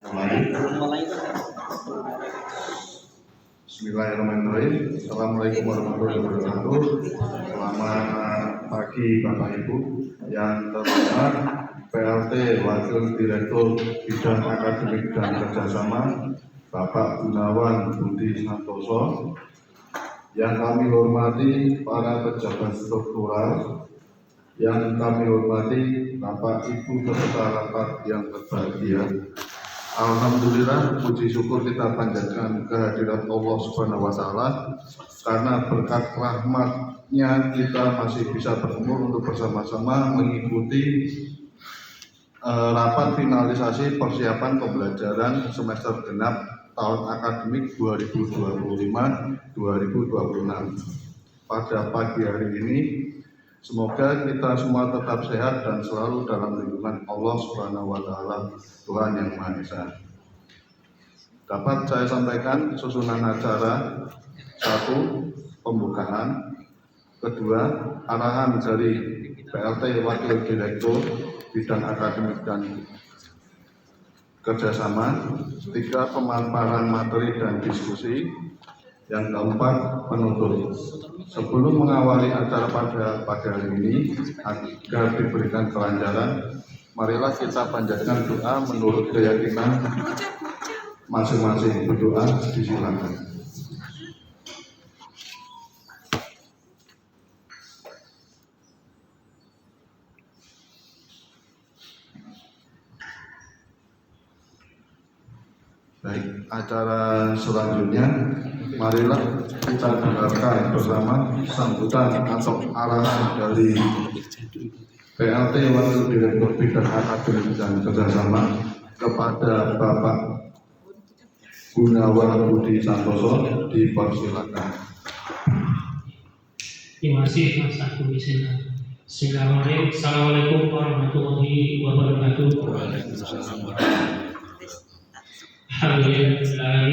Mulai. Bismillahirrahmanirrahim. Assalamualaikum warahmatullahi wabarakatuh. Selamat pagi Bapak Ibu yang terhormat, PLT Wakil Direktur Bidang Akademik dan Kerjasama Bapak Gunawan Budi Santoso, yang kami hormati para pejabat struktural, yang kami hormati Bapak Ibu peserta rapat yang berbahagia. Alhamdulillah, puji syukur kita panjatkan kehadirat Allah Subhanahu wa Ta'ala, karena berkat rahmat-Nya kita masih bisa bertemu untuk bersama-sama mengikuti rapat finalisasi persiapan pembelajaran semester genap tahun akademik 2025-2026. Pada pagi hari ini, semoga kita semua tetap sehat dan selalu dalam lindungan Allah Subhanahu wa Ta'ala, Tuhan Yang Maha Esa. Dapat saya sampaikan susunan acara: 1. Pembukaan. 2. Arahan dari PLT Wakil Direktur Bidang Akademik dan Kerjasama. 3. Pemaparan materi dan diskusi. Yang keempat, penutup. Sebelum mengawali acara pada pagi hari ini, agar diberikan kelancaran, marilah kita panjatkan doa menurut keyakinan masing-masing. Berdoa, disilakan. Baik, acara selanjutnya, marilah kita dengarkan bersama sambutan atau arahan dari PLT Wakil Direktur Bidang Akademik dan Kerjasama kepada Bapak Gunawan Budi Santoso. Dipersilakan. Terima kasih Mas Agung Isina. Assalamualaikum warahmatullahi wabarakatuh. Alhamdulillah,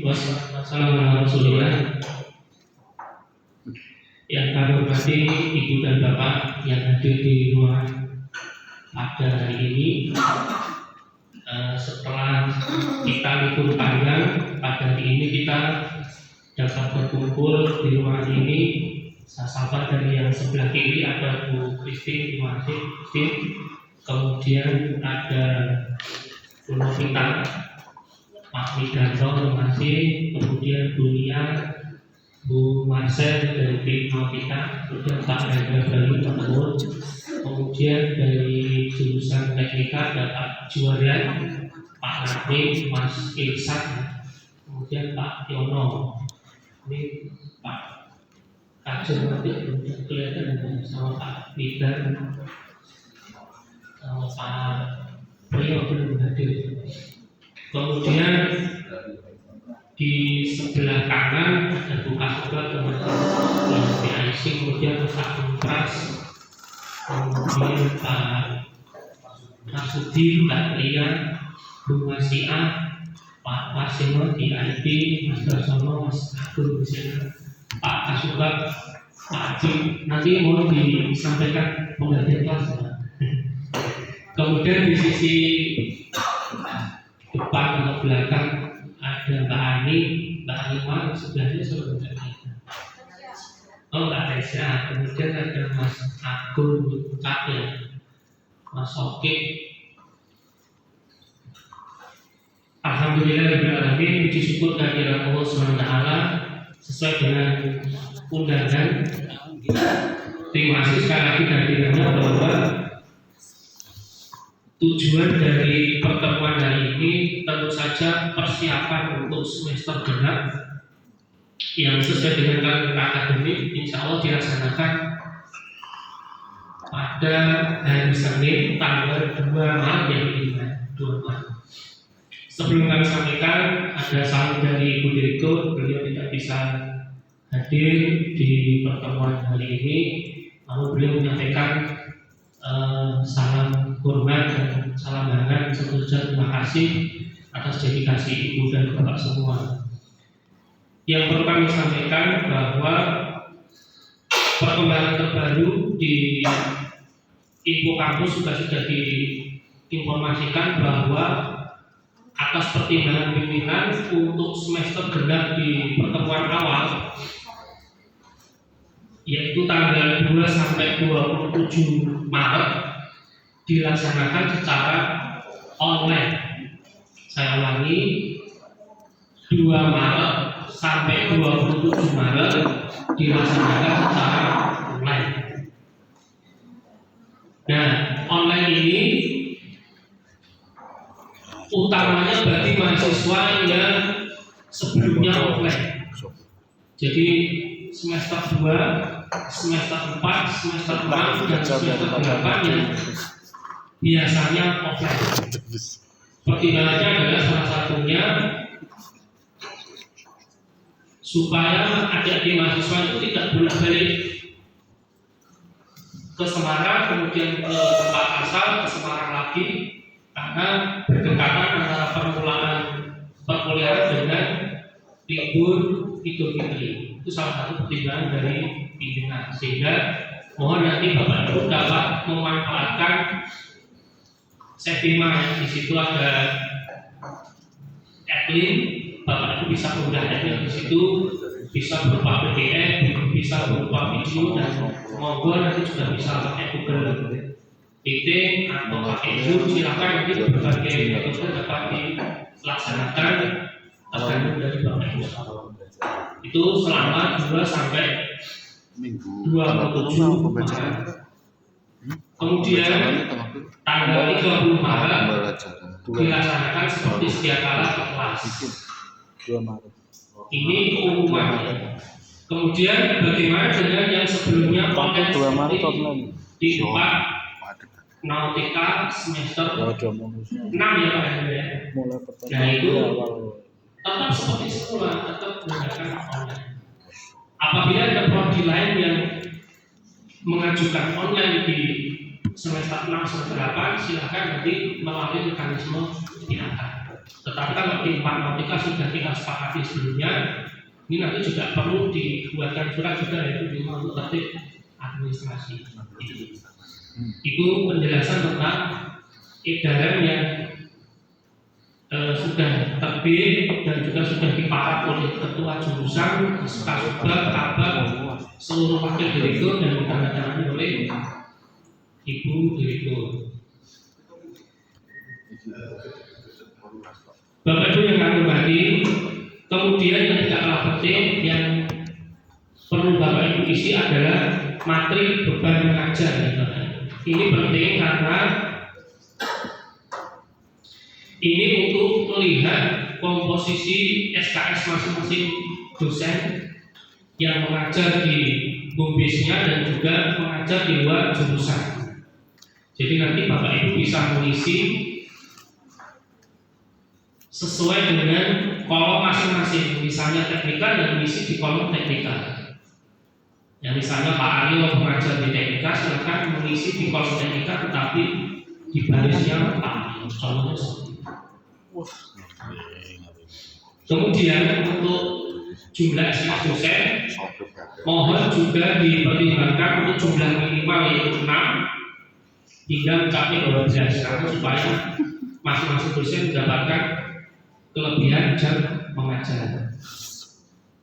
wassalamu ala Rasulillah. Yang kami hormati Ibu dan Bapak yang hadir di ruangan pada hari ini, setelah kita libur panjang, pada hari ini kita dapat berkumpul di ruangan ini. Saya sapa dari yang sebelah kiri ada Bu Christine, terima kasih Christine. Kemudian ada Bu Novita, Pak Widanto, terima kasih. Kemudian Bu Nia, Bu Marcel dari tim Novita, kemudian Pak Hendra Bali, kemudian dari jurusan teknika ada Pak Juwarian, Pak Nabi, Mas Ilsan, kemudian Pak Yono, ini Pak Kajun nanti belum kelihatan, sama Pak Bidan, sama Pak Priyo belum hadir. Kemudian di sebelah kanan ada Bu Kasubag, kemudian PIC, kemudian Pak Kuntras, kemudian Pak Masudi, Mbak Lia, Bu Masia, Pak Masimo di IT, Mas Darsono, Mas Agung di sini, Pak Kasubag, Pak Haji. Nanti mau disampaikan penggantian kelas. Kemudian di sisi depan atau belakang ada Mbak Ani, Mbak Alima, sebelahnya sudah Mbak Tessa. Oh, Mbak Tessa. Kemudian ada Mas Agung Kapil, Mas Oke. Alhamdulillah, puji syukur kehadiran Allah SWT sesuai dengan undangan. Terima kasih sekali lagi kehadirannya, bahwa tujuan dari pertemuan hari ini tentu saja persiapan untuk semester genap yang sesuai dengan kalender akademik, insya Allah dilaksanakan pada hari Senin tanggal 2 Maret yang 2 Maret. Sebelum kami sampaikan, ada salam dari Ibu Direktur, beliau tidak bisa hadir di pertemuan hari ini, namun beliau menyampaikan salam hormat dan salam hangat, tentu saja terima kasih atas dedikasi Ibu dan Bapak semua. Yang perlu kami sampaikan bahwa perkembangan terbaru di info kampus sudah diinformasikan bahwa atas pertimbangan pimpinan untuk semester genap di pertemuan awal, yaitu tanggal 2 sampai 27 Maret dilaksanakan secara online. Saya ulangi, 2 Maret sampai 27 Maret dilaksanakan secara online. Nah, online ini utamanya bagi mahasiswa yang sebelumnya offline. Jadi semester 2, semester 4, semester 6, dan semester 8 yang biasanya offline. Pertimbangannya adalah salah satunya supaya adik-adik mahasiswa itu tidak bolak-balik ke Semarang, kemudian ke tempat asal, ke Semarang lagi, karena berdekatan antara permulaan perkuliahan dengan libur Idul Fitri. Itu salah satu pertimbangan dari pimpinan, sehingga mohon nanti Bapak Ibu dapat memanfaatkan Sevima. Di situ ada admin, Bapak Ibu bisa unggah admin di situ, bisa berupa PDF, bisa berupa video, dan monggo nanti juga bisa pakai Google Meeting atau pakai Zoom. Silakan, nanti berbagai metode dapat dilaksanakan tergantung dari Bapak Ibu. Itu selama 2 sampai 27 Maret. Kemudian tanggal 30 Maret dilaksanakan seperti sedia kala ke kelas. Ini pengumuman. Kemudian bagaimana dengan yang sebelumnya online di 4 Nautika semester 6 ya Pak ya. Nah itu tetap seperti semula, tetap menggunakan online. Apabila ada prodi lain yang mengajukan online di semester 6 semester 8, silakan nanti melalui mekanisme diangkat. Tetapi kalau di 4 Nautika sudah kita sepakati sebelumnya, ini nanti juga perlu dibuatkan surat juga, yaitu di nomor tertib administrasi. Itu penjelasan tentang edaran yang sudah terbit dan juga sudah diparak oleh ketua jurusan, kasubag, kabag, seluruh wakil direktur, dan ditandatangani oleh Ibu Direktur. Bapak Ibu yang kami hormati, kemudian yang tidak kalah penting yang perlu Bapak Ibu isi adalah materi beban mengajar. Ini penting karena ini untuk melihat komposisi SKS masing-masing dosen yang mengajar di BUMBIS-nya dan juga mengajar di luar jurusan. Jadi nanti Bapak Ibu bisa mengisi sesuai dengan kolom masing-masing. Misalnya teknika, dan mengisi di kolom teknika. Ya, misalnya Pak Aryo mengajar di teknika, silakan mengisi di kolom teknika, tetapi di barisnya Pak Aryo. Contohnya seperti itu. Kemudian untuk jumlah SKS dosen, mohon juga dipertimbangkan untuk jumlah minimal yaitu 6 hingga mencapai 12, karena supaya masing-masing dosen mendapatkan kelebihan jam mengajar.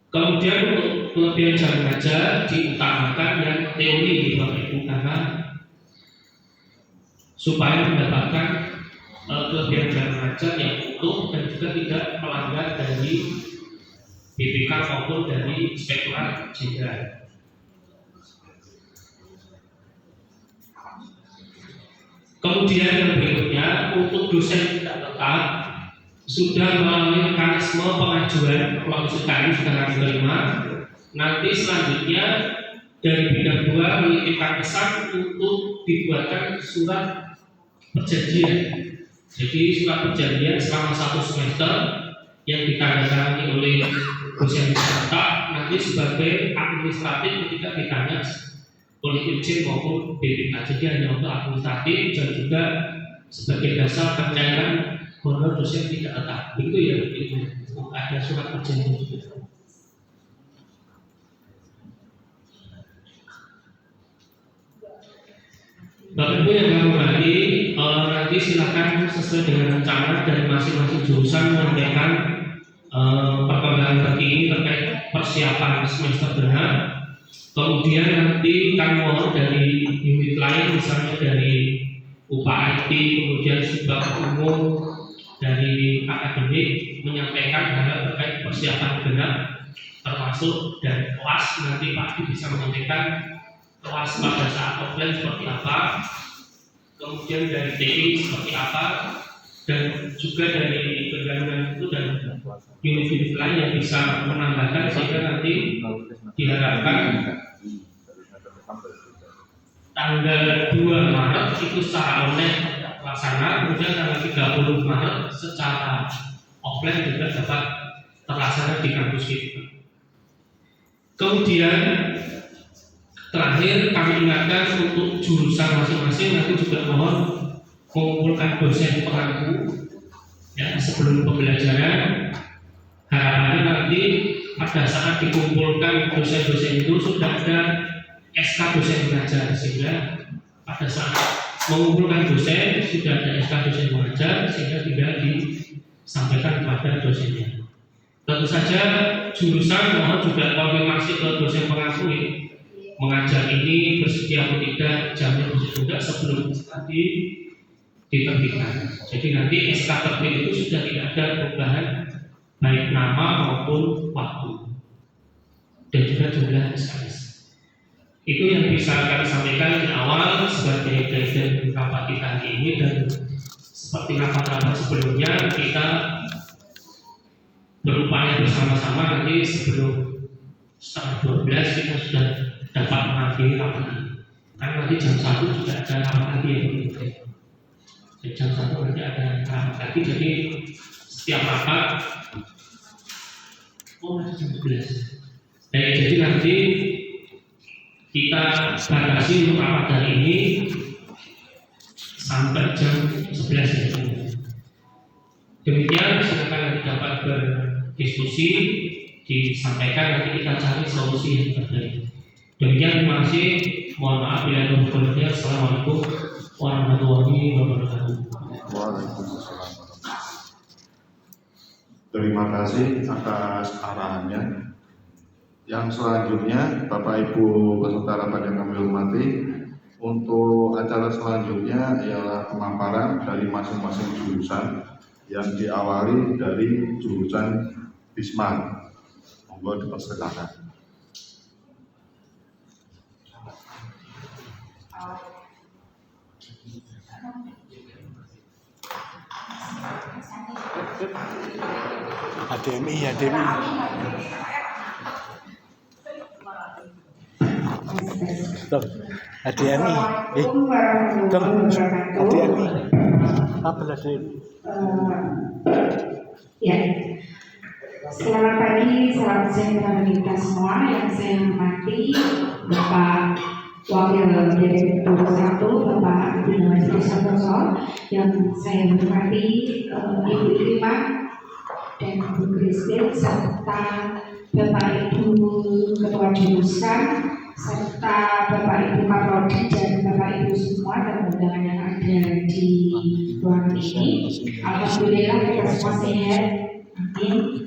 Kemudian untuk kelebihan jam mengajar diutamakan yang teori di Bapak Ibu, karena supaya mendapatkan kelebihan jam mengajar yang utuh dan juga tidak melanggar dari BPK maupun dari Inspektorat Jenderal. Kemudian yang berikutnya, untuk dosen tidak tetap sudah melalui mekanisme pengajuan klausul tadi sudah kami terima. Nanti selanjutnya dari bidang 2 menitipkan pesan untuk dibuatkan surat perjanjian. Jadi surat perjanjian selama 1 semester yang ditandatangani oleh dosen peserta, nanti sebagai administratif ketika ditanya oleh Irjen maupun BPK. Jadi hanya untuk administratif dan juga sebagai dasar pencairan honor dosen tidak tetap. Begitu ya, itu ada surat perjanjian juga. Bapak Ibu yang kami hormati, nanti silakan sesuai dengan rencana dari masing-masing jurusan menyampaikan perkembangan terkini terkait persiapan semester genap. Kemudian nanti kami mohon dari unit lain, misalnya dari UPA IT, kemudian subak umum dari akademik menyampaikan hal terkait persiapan genap, termasuk dari kelas. Nanti Pak Adi bisa menyampaikan kelas pada saat offline seperti apa, kemudian dari TI seperti apa, dan juga dari pendanaan itu dan unit-unit lain yang bisa menambahkan, sehingga nanti diharapkan tanggal 2 Maret itu secara online terlaksana, kemudian tanggal 30 Maret secara offline juga dapat terlaksana di kampus kita. Kemudian terakhir kami ingatkan untuk jurusan masing-masing nanti juga mohon mengumpulkan dosen pengampu ya sebelum pembelajaran. Harapannya nanti pada saat dikumpulkan dosen-dosen itu sudah ada SK dosen mengajar, sehingga pada saat mengumpulkan dosen sudah ada SK dosen mengajar, sehingga tidak disampaikan kepada dosennya. Tentu saja jurusan mohon juga konfirmasi ke dosen pengampu mengajar ini bersedia atau tidak, jamnya juga sebelum tadi diterbitkan. Jadi nanti SK terbit itu sudah tidak ada perubahan baik nama maupun waktu dan juga jumlah SKS. Itu yang bisa kami sampaikan di awal sebagai guidance rapat kita hari ini, dan seperti rapat-rapat sebelumnya kita berupaya bersama-sama nanti sebelum setengah 12 kita sudah dapat mengakhiri rapat ini. Karena nanti jam 1 juga ada rapat lagi yang berbeda. Jadi jam 1 nanti ada rapat lagi, jadi setiap rapat masih jam 11. Jadi nanti kita batasi untuk rapat hari ini sampai jam 11. Demikian, silakan nanti dapat berdiskusi, disampaikan, nanti kita cari solusi yang terbaik. Demikian, terima kasih. Mohon maaf bila ada kurangnya. Assalamualaikum warahmatullahi wabarakatuh. Waalaikumsalam. Terima kasih atas arahannya. Yang selanjutnya, Bapak Ibu peserta rapat yang kami hormati, untuk acara selanjutnya ialah pemaparan dari masing-masing jurusan yang diawali dari jurusan Bisman. Monggo dipersilakan. HDMI. Dong, HDMI. Dong, HDMI. Apa HDMI? Ya. Selamat pagi, salam sejahtera bagi kita semua. Yang saya hormati Bapak Wakil Direktur 1, Bapak Gunawan Santoso, yang saya hormati Ibu Irma dan Bu Christine, serta Bapak Ibu Ketua Jurusan, serta Bapak Ibu Kaprodi dan Bapak Ibu semua dan undangan yang ada di ruangan ini. Alhamdulillah kita semua sehat. Amin.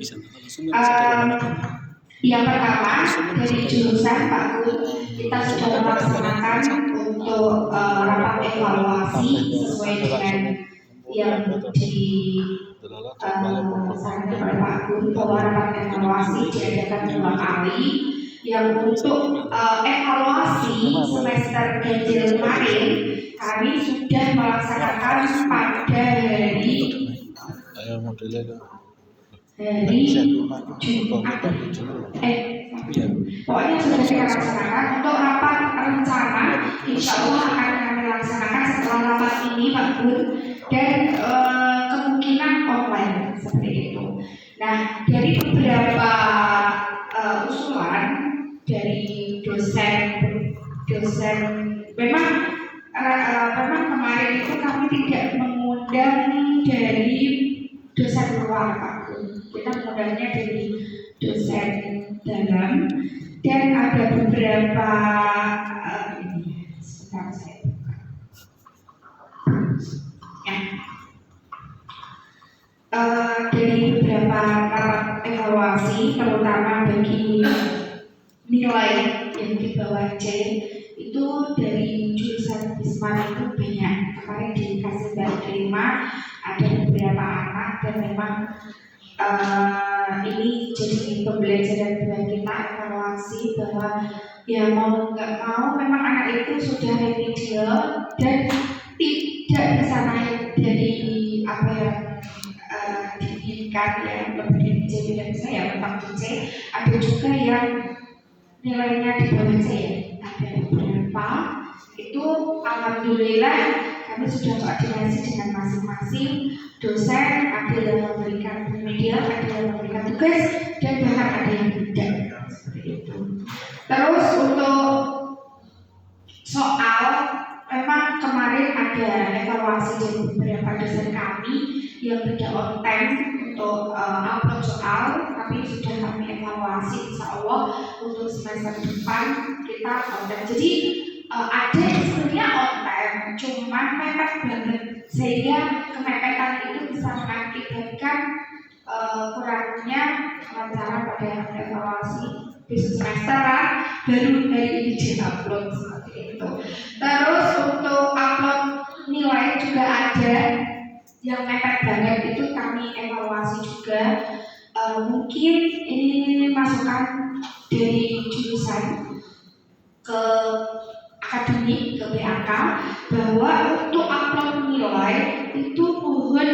Yang pertama dari jurusan Pak Gun, kita sudah melaksanakan untuk rapat evaluasi sesuai dengan yang disarankan oleh Pak Gun, bahwa rapat evaluasi diadakan 2 kali. Yang untuk evaluasi semester ganjil kemarin kami sudah melaksanakan pada hari Jumat. Pokoknya sudah kita laksanakan. Untuk rapat rencana insya Allah akan kami laksanakan setelah rapat ini Pak Bun, dan kemungkinan online seperti itu. Nah, dari beberapa usulan dari dosen memang kemarin itu kami tidak mengundang dari dosen luar Pak Bun. Kita mengundangnya dari dosen dalam, dan ada beberapa evaluasi terutama bagi nilai yang di bawah C itu dari jurusan Bisma itu banyak. Kemarin dikasih dari 5 ada beberapa anak dan memang ini jadi pembelajaran buat kita evaluasi bahwa ya mau nggak mau memang anak itu sudah remedial dan tidak bisa naik dari apa yang diinginkan ya lebih dari C tidak bisa ya tetap di C. Ada juga yang nilainya di bawah C ya, ada beberapa itu alhamdulillah kami sudah koordinasi dengan masing-masing dosen, ada yang memberikan remedial, ada yang memberikan tugas dan bahkan ada yang tidak seperti itu. Terus untuk soal memang kemarin ada evaluasi dari beberapa dosen kami yang tidak on time untuk upload soal, tapi sudah kami evaluasi insya Allah untuk semester depan kita on time. Jadi ada yang sebenarnya on time, cuman mepet banget sehingga kemepetan itu bisa mengakibatkan kurangnya kelancaran pada evaluasi besok semesteran baru dari ini di-upload seperti itu. Terus untuk upload nilai juga ada yang mepet banget, itu kami evaluasi juga. Mungkin ini masukan dari jurusan ke akademik, ke BAK, bahwa untuk upload nilai itu mohon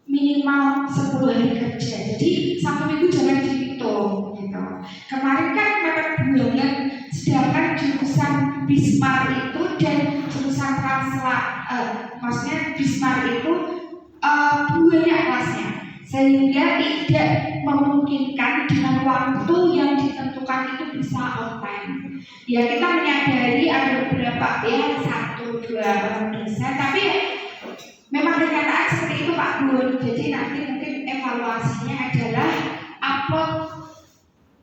minimal 10 hari kerja. Jadi satu minggu jangan dihitung gitu. Kemarin kan mepet bulan, sedangkan jurusan Bismar itu dan jurusan maksudnya Bismar itu banyak kelasnya, sehingga tidak memungkinkan dengan waktu yang ditentukan itu bisa on time. Ya kita menyadari ada beberapa ya 1-2 orang dosen, tapi memang kenyataan seperti itu Pak Gun. Jadi nanti mungkin evaluasinya adalah upload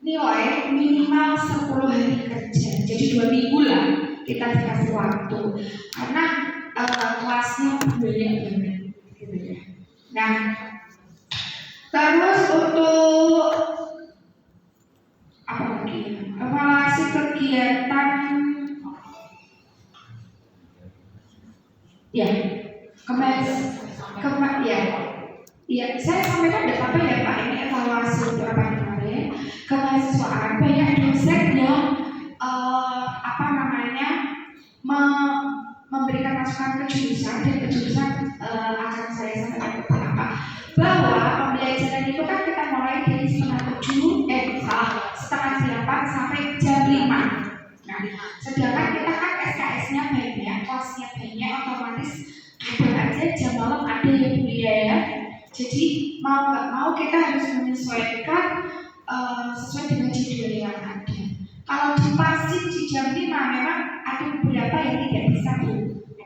nilai minimal 10 hari kerja. Jadi 2 minggu lah kita dikasih waktu karena kelasnya banyak banget gitu ya. Nah, terus untuk apa lagi? Evaluasi kegiatan ya ya saya sampaikan tidak apa ya Pak, ini evaluasi untuk apa kemarin kemahasiswaan. Banyak dosen yang memberikan masukan ke jurusan dan ke jurusan akan saya sampaikan beberapa bahwa pembelajaran itu kan kita mulai dari setengah 8 sampai jam 5. Nah, sedangkan kita kan SKS-nya banyak, kelasnya banyak, otomatis kadang aja jam malam ada ya Bu ya. Jadi mau nggak mau kita harus menyesuaikan sesuai dengan jadwal yang ada. Kalau dipasin di jam 5 memang ada beberapa yang tidak bisa Bu.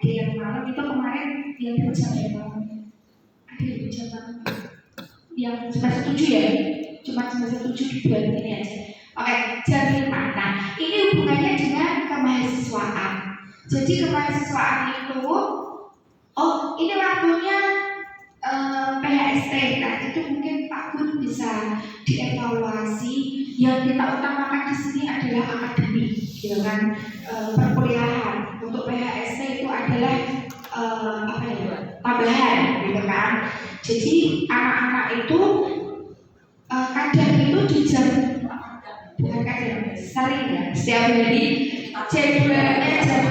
Ada yang malam itu kemarin yang jam malam. Ada yang jam malam. Yang semester 7 ya, cuma semester 7 di bulan ini aja. Oke, jam 5. Nah, ini hubungannya dengan kemahasiswaan. Jadi kemahasiswaan itu, ini waktunya PHST. Nah, itu mungkin Pak Gun bisa dievaluasi. Yang kita utamakan di sini adalah akademik, dengan perkuliahan. Untuk PHST itu adalah tambahan, gitu kan. Jadi anak-anak itu kadang itu di jam bukan kadang sering ya, setiap hari jadwalnya jam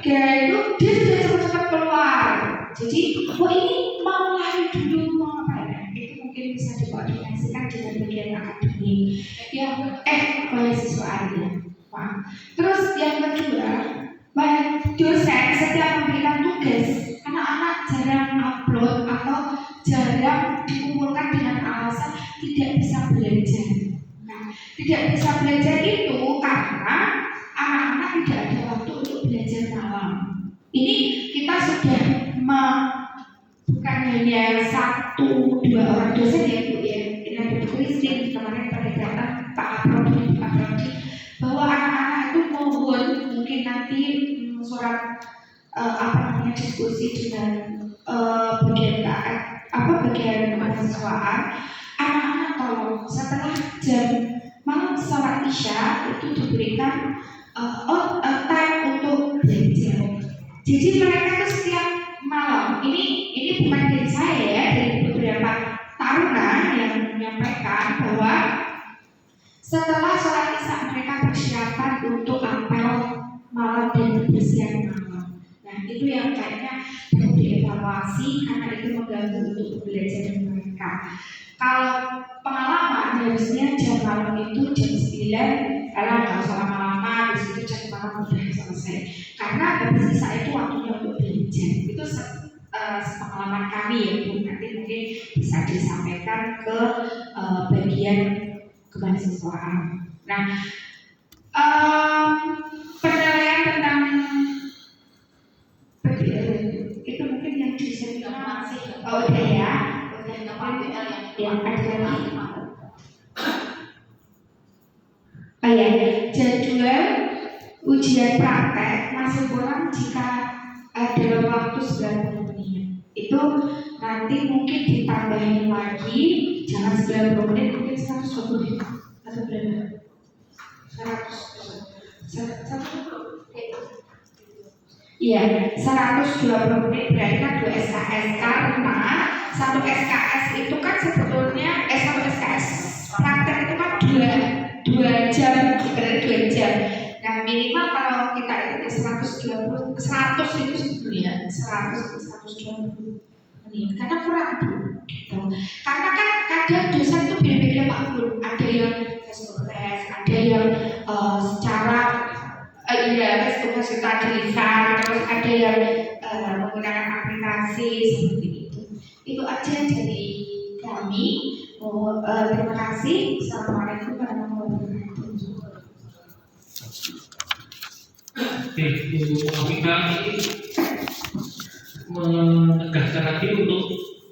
3 itu dia sudah cepat-cepat keluar. Jadi ini mau lari dulu mau apa ya, itu mungkin bisa dikoordinasikan dengan bagian akademik yang mahasiswaan ya. Terus yang kedua, dosen setiap memberikan tugas, anak-anak jarang upload atau jarang dikumpulkan dengan alasan tidak bisa belajar. Nah, tidak bisa belajar itu karena anak-anak tidak ada waktu untuk belajar malam. Ini kita sudah bukan hanya 1-2 orang dosen ya Bu ya. Ini ada Bu Christine kemarin pada datang Pak Aprodi bahwa anak-anak itu mohon mungkin nanti surat diskusi dengan bagian mahasiswaan, anak-anak tolong sholat isya itu diberikan time untuk belajar. Jadi mereka tuh setiap malam, ini bukan dari saya ya, dari beberapa taruna yang menyampaikan bahwa setelah sholat isya mereka persiapan untuk apel malam dan kebersihan malam. Nah itu yang kayaknya perlu dievaluasi karena itu mengganggu untuk belajar mereka. Kalau pengalaman harusnya jam malam itu jam 9, kalau nggak usah lama-lama, di situ jam malam udah selesai. Karena habis sisa itu waktunya untuk belajar. Itu sepengalaman kami ya Bu. Nanti mungkin bisa disampaikan ke bagian kemahasiswaan. Nah, penilaian tentang itu mungkin yang bisa masih udah ya. Yang ada lagi. Oh ya, jadwal ujian praktek masih kurang jika dalam waktu 90 menit. Itu nanti mungkin ditambahin lagi, jangan 90 menit, mungkin 120 menit atau berapa? 100. Iya, 120 menit berarti kan 2 SKS karena 1 SKS itu kan sebetulnya 1 SKS praktek itu kan 2 jam, berarti 2 jam. Nah minimal kalau kita itu 100 itu sebetulnya 120 menit karena kurang gitu. Karena kan kadang dosen itu beda-beda Pak Guru, ada yang face to face, ada yang secara face to face itu ada lisan, terus ada yang menggunakan aplikasi seperti itu. Itu aja dari kami. Terima kasih. Assalamualaikum warahmatullahi wabarakatuh. Oke, kita ini menegaskan lagi untuk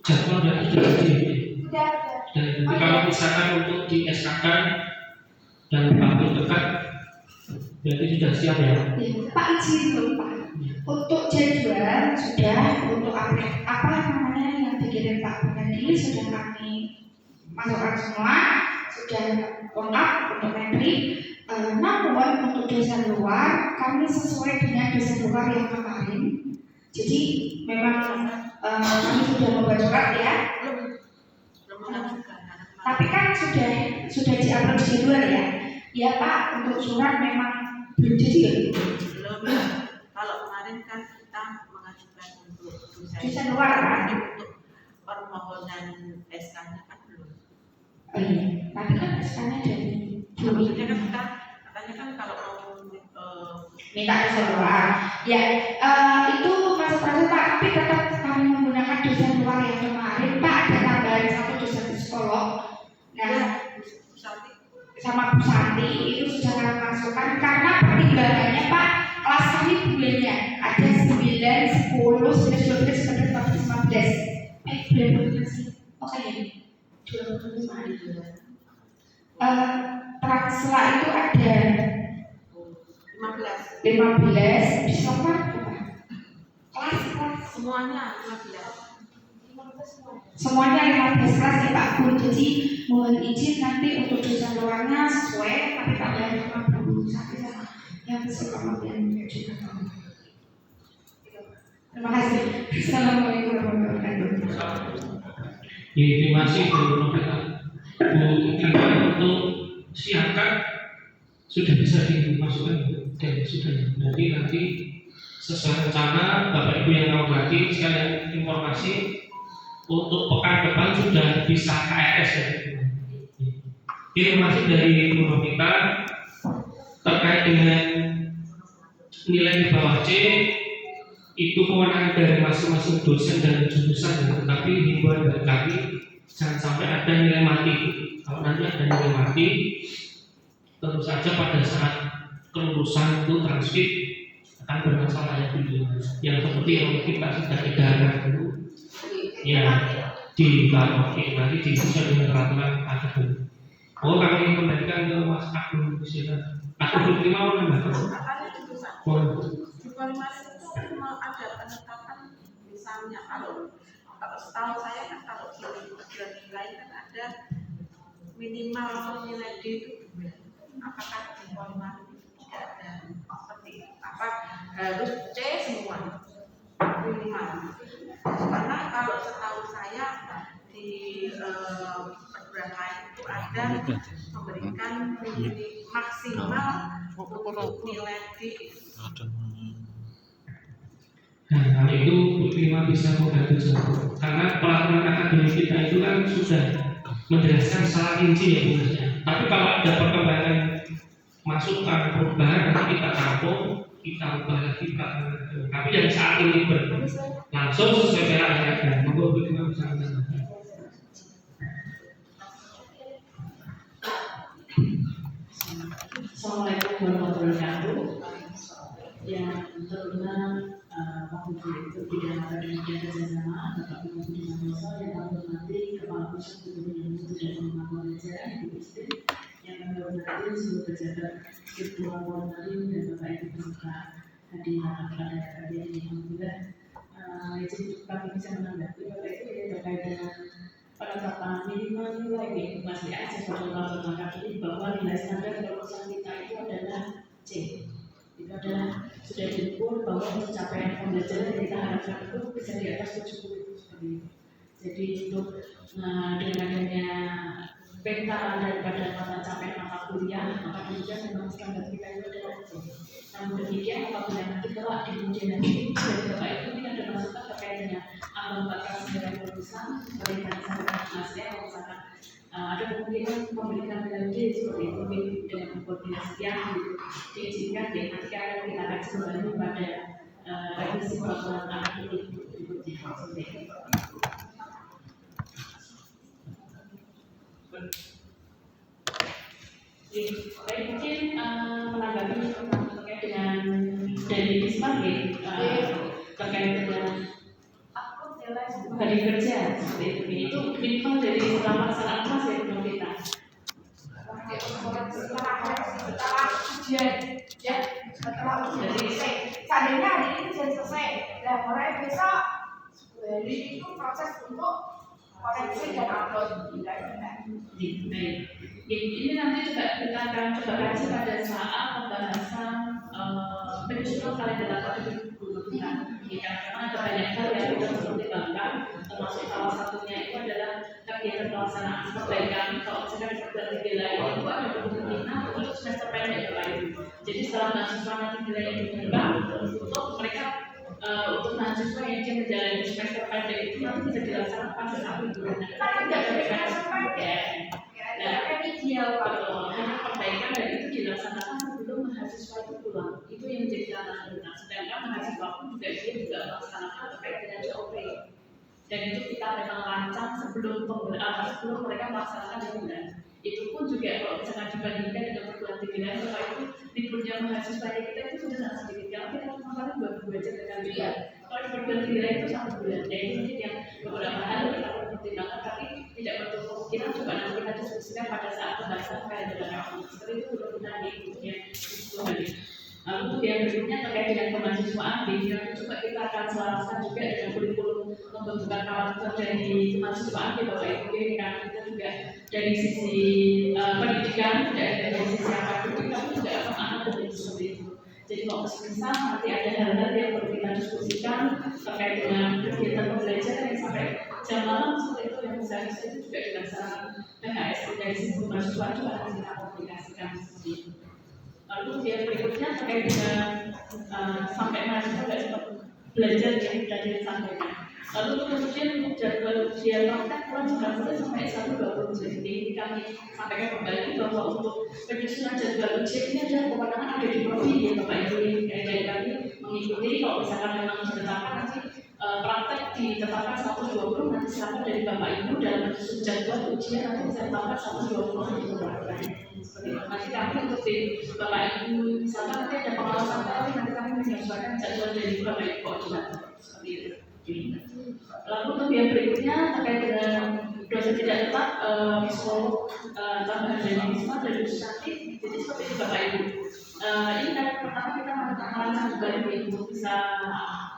jadwal yang sudah dan kalau misalkan untuk di SK dan waktu dekat berarti sudah siap ya? Pak izin dulu Pak. Untuk jadwal sudah, untuk apa namanya yang dikirim Pak tadi sudah kami masukkan semua, sudah lengkap untuk menteri. Namun untuk dosen luar kami sesuai dengan dosen luar yang kemarin. Jadi memang kami sudah membuat surat ya. Tapi kan sudah diupload di jadwal ya. Ya Pak, untuk surat memang belum jadi ya. Belum. Kalau kemarin kan kita mengajukan untuk dosen luar kan? Untuk permohonan SK-nya kan belum. Oh iya, tapi kan SK-nya dari Maksudnya kan kita katanya kan kalau mau minta dosen luar. Ya, itu masuk proses Pak, tapi tetap kami menggunakan dosen luar yang kemarin Pak, ada tambahan 1 dosen psikolog. Nah, sama Bu Santi itu sudah kami masukkan karena pertimbangannya Pak, kelas kami bulannya ada 9, 10, 11, 12, 13, 14, 15. Bulan sih? Oke ya, 25 hari. Transla itu ada 15 Desember kelas semuanya 15. Semuanya 15 kelas ya Pak Bu. Jadi mohon izin nanti untuk dosen luarnya sesuai tapi tambahan 50 sampai sama yang psikolog yang juga. Terima kasih. Assalamualaikum warahmatullahi wabarakatuh. Terima kasih Bu Novita. Bu Tinggal untuk siapkan sudah bisa dimasukkan dan sudah nanti sesuai rencana Bapak Ibu yang hormati sekalian informasi untuk pekan depan sudah bisa KRS ya. Informasi dari Bu Novita terkait dengan nilai di bawah C itu kewenangan dari masing-masing dosen dan jurusan, tetapi himbauan dari kami jangan sampai ada nilai mati. Kalau nanti ada nilai mati, tentu saja pada saat kelulusan itu transkrip akan bermasalah ya dulu. Yang seperti yang kita sudah edarkan dulu, ya di oke nanti disesuaikan dengan peraturan akademik. Oh kami kembalikan ke Mas Agung di sini. Aku belum mau nambah. Itu mau ada penetapan misalnya kalau setahu saya kan kalau di nilai kan ada minimal nilai D itu apakah di format tidak ada seperti apa harus C semua minimal. Karena kalau setahu saya di perguruan lain itu ada memberikan maksimal untuk nilai D. Nah, kalau itu Bu Prima bisa membantu jawab. Karena peraturan akademik kita itu kan sudah menjelaskan secara rinci ya Bu. Tapi kalau ada perkembangan masukan perubahan nanti kita tampung, kita ubah lagi peraturan. Tapi yang saat ini berlangsung sesuai dengan yang ada. Monggo Bu Prima bisa menambahkan. Assalamualaikum warahmatullahi wabarakatuh. Yang terutama waktu itu bidang akademik dan kerjasama Bapak Ibu Budi Santoso yang kami hormati Kepala Pusat Pembinaan Mutu dan Pengembangan Pelajaran Ibu Istri, yang kami hormati seluruh pejabat Ketua Marim dan Bapak Ibu peserta hadirin pada hari ini. Alhamdulillah, jadi kami bisa menanggapi Bapak Ibu terkait dengan penetapan minimal nilai masih aja pada laporan kami bahwa nilai standar kelulusan kita itu adalah C. Itu adalah sudah diukur bahwa untuk capaian pembelajaran yang kita harapkan itu bisa di atas 70 seperti itu. Jadi untuk dengan adanya peta daripada mata capaian mata kuliah, maka kemudian memang standar kita itu adalah C. Namun demikian apabila nanti kelak di kemudian nanti dari Bapak Ibu ini ada masukan terkait dengan ambang batas nilai kelulusan, seperti tadi sampaikan Mas ya, kalau misalkan ada kemungkinan memberikan nilai D seperti itu dengan koordinasi yang diizinkan ya, nanti akan kita kaji kembali pada revisi peraturan akademik berikutnya seperti itu. Baik, mungkin menanggapi terkait dengan dari Bismarck terkait dengan hari kerja seperti itu. Itu minimal dari selama saat kelas ya menurut kita. Setelah ujian, ya, setelah ujian selesai. Seandainya hari ini ujian selesai, dan mulai besok hari itu proses untuk koreksi dan upload. Baik. Ini nanti juga kita akan coba kaji pada saat pembahasan penyusunan kalender akademik karena ada banyak hal yang kita perlu pertimbangkan, termasuk salah satunya itu adalah kegiatan pelaksanaan perbaikan. Kalau misalkan di perguruan tinggi lain itu ada kemungkinan untuk semester pendek lain. Jadi setelah mahasiswa nanti nilai yang diterima untuk mereka untuk mahasiswa yang ingin menjalani semester pendek itu nanti bisa dilaksanakan pada saat liburan. Karena tidak ada semester pendek, Nah, hanya perbaikan dan itu dilaksanakan sebelum mahasiswa itu pulang. Itu yang menjadi tantangan kita. Sedangkan mahasiswa pun juga dia juga melaksanakan terkait dengan COP. Dan itu kita memang rancang sebelum mereka melaksanakan liburan. Itu pun juga kalau misalkan dibandingkan dengan perguruan tinggi lain, maka itu liburnya mahasiswa kita itu sudah sangat sedikit. Karena kita cuma paling 2 bulan aja sekali. Kalau di perguruan tinggi lain itu 1 bulan. Jadi mungkin yang beberapa hal kita perlu pertimbangkan, tapi tidak menutup kemungkinan coba nanti kita diskusikan pada saat pembahasan kalender akademik. Seperti itu mudah-mudahan di kemudian hari. Lalu yang berikutnya terkait dengan kemahasiswaan, yang coba kita akan selaraskan juga dengan kurikulum pembentukan karakter dari kemahasiswaan di Bapak Ibu, karena kita juga dari sisi pendidikan dan dari sisi akademik kami juga akan dari seperti itu. Jadi kalau misal nanti ada hal-hal yang perlu kita diskusikan terkait dengan kegiatan pembelajaran yang sampai jam malam seperti itu yang seharusnya itu juga dilaksanakan PHS dari sisi mahasiswa juga akan kita komunikasikan seperti itu. Lalu yang berikutnya terkait dengan sampai mahasiswa tidak sempat belajar yang sudah disampaikan. Lalu kemudian untuk jadwal ujian praktek kurang boleh sampai 1-20 Juni. Jadi kami sampaikan kembali bahwa untuk penyusunan jadwal ujian ini ada kewenangan ada di provinsi ya Bapak Ibu, dari kami mengikuti. Kalau misalkan memang ditetapkan nanti praktek ditetapkan 1-20, nanti silakan dari Bapak Ibu dalam menyusun jadwal ujian nanti bisa ditetapkan 1-20 nanti ditetapkan. Nanti kami untuk di Bapak Ibu misalkan nanti ada pengawasan kami, nanti kami menyesuaikan jadwal dari Bapak Ibu koordinator seperti itu. Lalu untuk yang berikutnya terkait dengan dosen tidak tetap psikolog tambahan dari Wisma dan Yusati. Jadi seperti itu Bapak Ibu. Ini kan pertama kita merancang kembali untuk bisa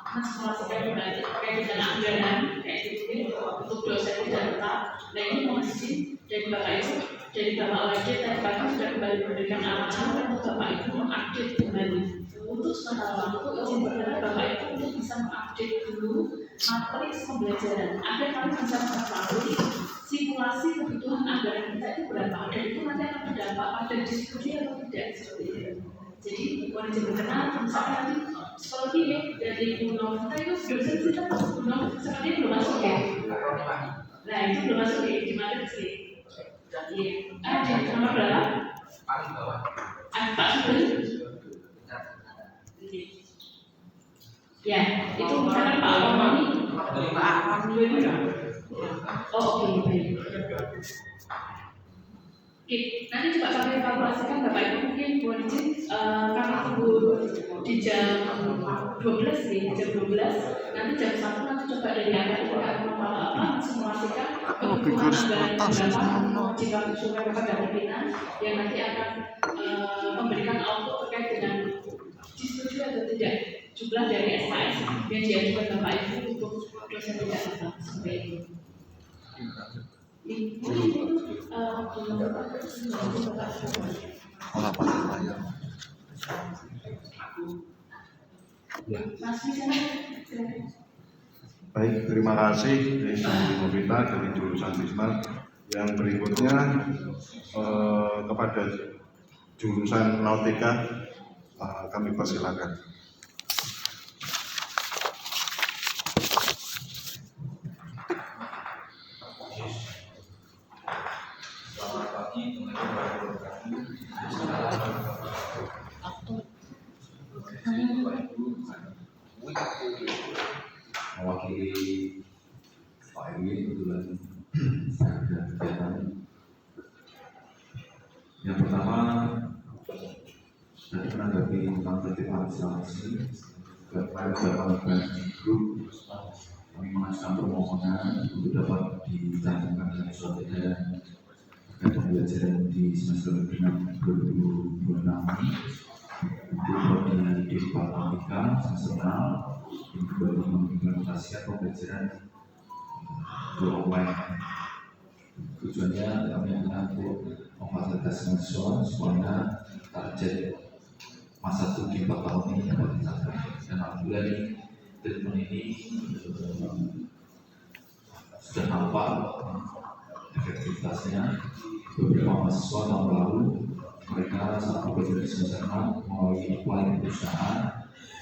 mensimulasikan kembali terkait dengan anggaran kayak gitu untuk dosen tidak tetap. Nah ini mohon izin dari Bapak Ibu dari Bapak Wajib tadi pagi sudah kembali memberikan arahan untuk Bapak Ibu mengupdate kembali. Untuk sementara waktu izin berkenan Bapak Ibu untuk bisa mengupdate dulu materi pembelajaran agar kami bisa mengetahui simulasi kebutuhan anggaran kita itu berapa, dan itu nanti akan berdampak pada diskusi atau tidak seperti itu. Jadi boleh berkenan misalkan nanti psikologi ya dari Bu Novita itu dosen kita Bu Novita sepertinya belum masuk ya. Nah itu belum masuk ya di materi sih. Iya. Di nomor berapa? Paling bawah. Pak Sugeng. Ya, itu misalkan Pak Omani. Oh oke, baik. Oke, nanti coba kami evaluasikan Bapak Ibu mungkin boleh izin kami tunggu di jam 12 nih, jam 12. Nanti jam 1 nanti coba dari Anda akan simulasikan kebutuhan anggaran berapa jika usulkan kepada pimpinan yang nanti akan memberikan output terkait dengan disetujui atau tidak jumlah dari SKS yang diajukan Bapak Ibu untuk dosen tidak tetap seperti itu. Baik, terima kasih dari Novita dari jurusan Bismar. Yang berikutnya kepada jurusan Nautika kami persilakan. Selamat pagi teman-teman mewakili Pak Ewi kebetulan saya ada kegiatan. Yang pertama dari menanggapi tentang tertib administrasi beberapa grup kami mengajukan permohonan untuk dapat dicantumkan dalam surat edaran pembelajaran di semester 6 2026 untuk di Departemen semester 6 yang kembali mengimplementasikan pembelajaran online. Tujuannya kami akan untuk memfasilitasi mahasiswa supaya target masa studi 4 tahun ini dapat dicapai. Dan alhamdulillah ini treatment ini sudah nampak efektivitasnya. Beberapa mahasiswa tahun lalu mereka saat bekerja di semester 6 melalui apply di perusahaan,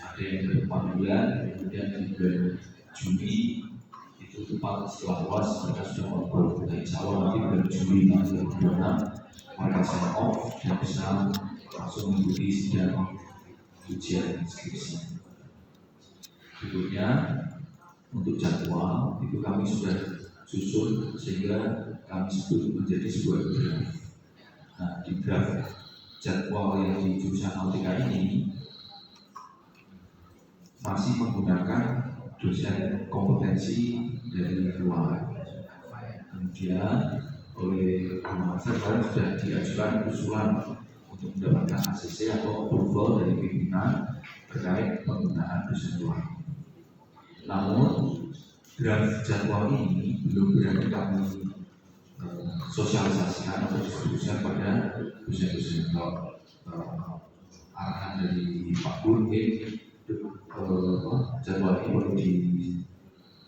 ada yang dari 4 bulan, kemudian di bulan Juni itu tepat setelah UAS mereka sudah ngobrol. Dan insya Allah nanti bulan Juli tahun 2026 mereka sign off dan bisa langsung mengikuti sidang ujian skripsi. Berikutnya untuk jadwal itu kami sudah susun sehingga kami sebut menjadi sebuah draft. Nah, di draft jadwal yang di jurusan Nautika ini masih menggunakan dosen kompetensi dari luar. Kemudian oleh Master sudah diajukan usulan untuk mendapatkan ACC atau approval dari pimpinan terkait penggunaan dosen luar. Namun draft jadwal ini belum berani kami sosialisasikan atau distribusikan pada dosen-dosen. Arahan dari Pak Gun, jadwal ini perlu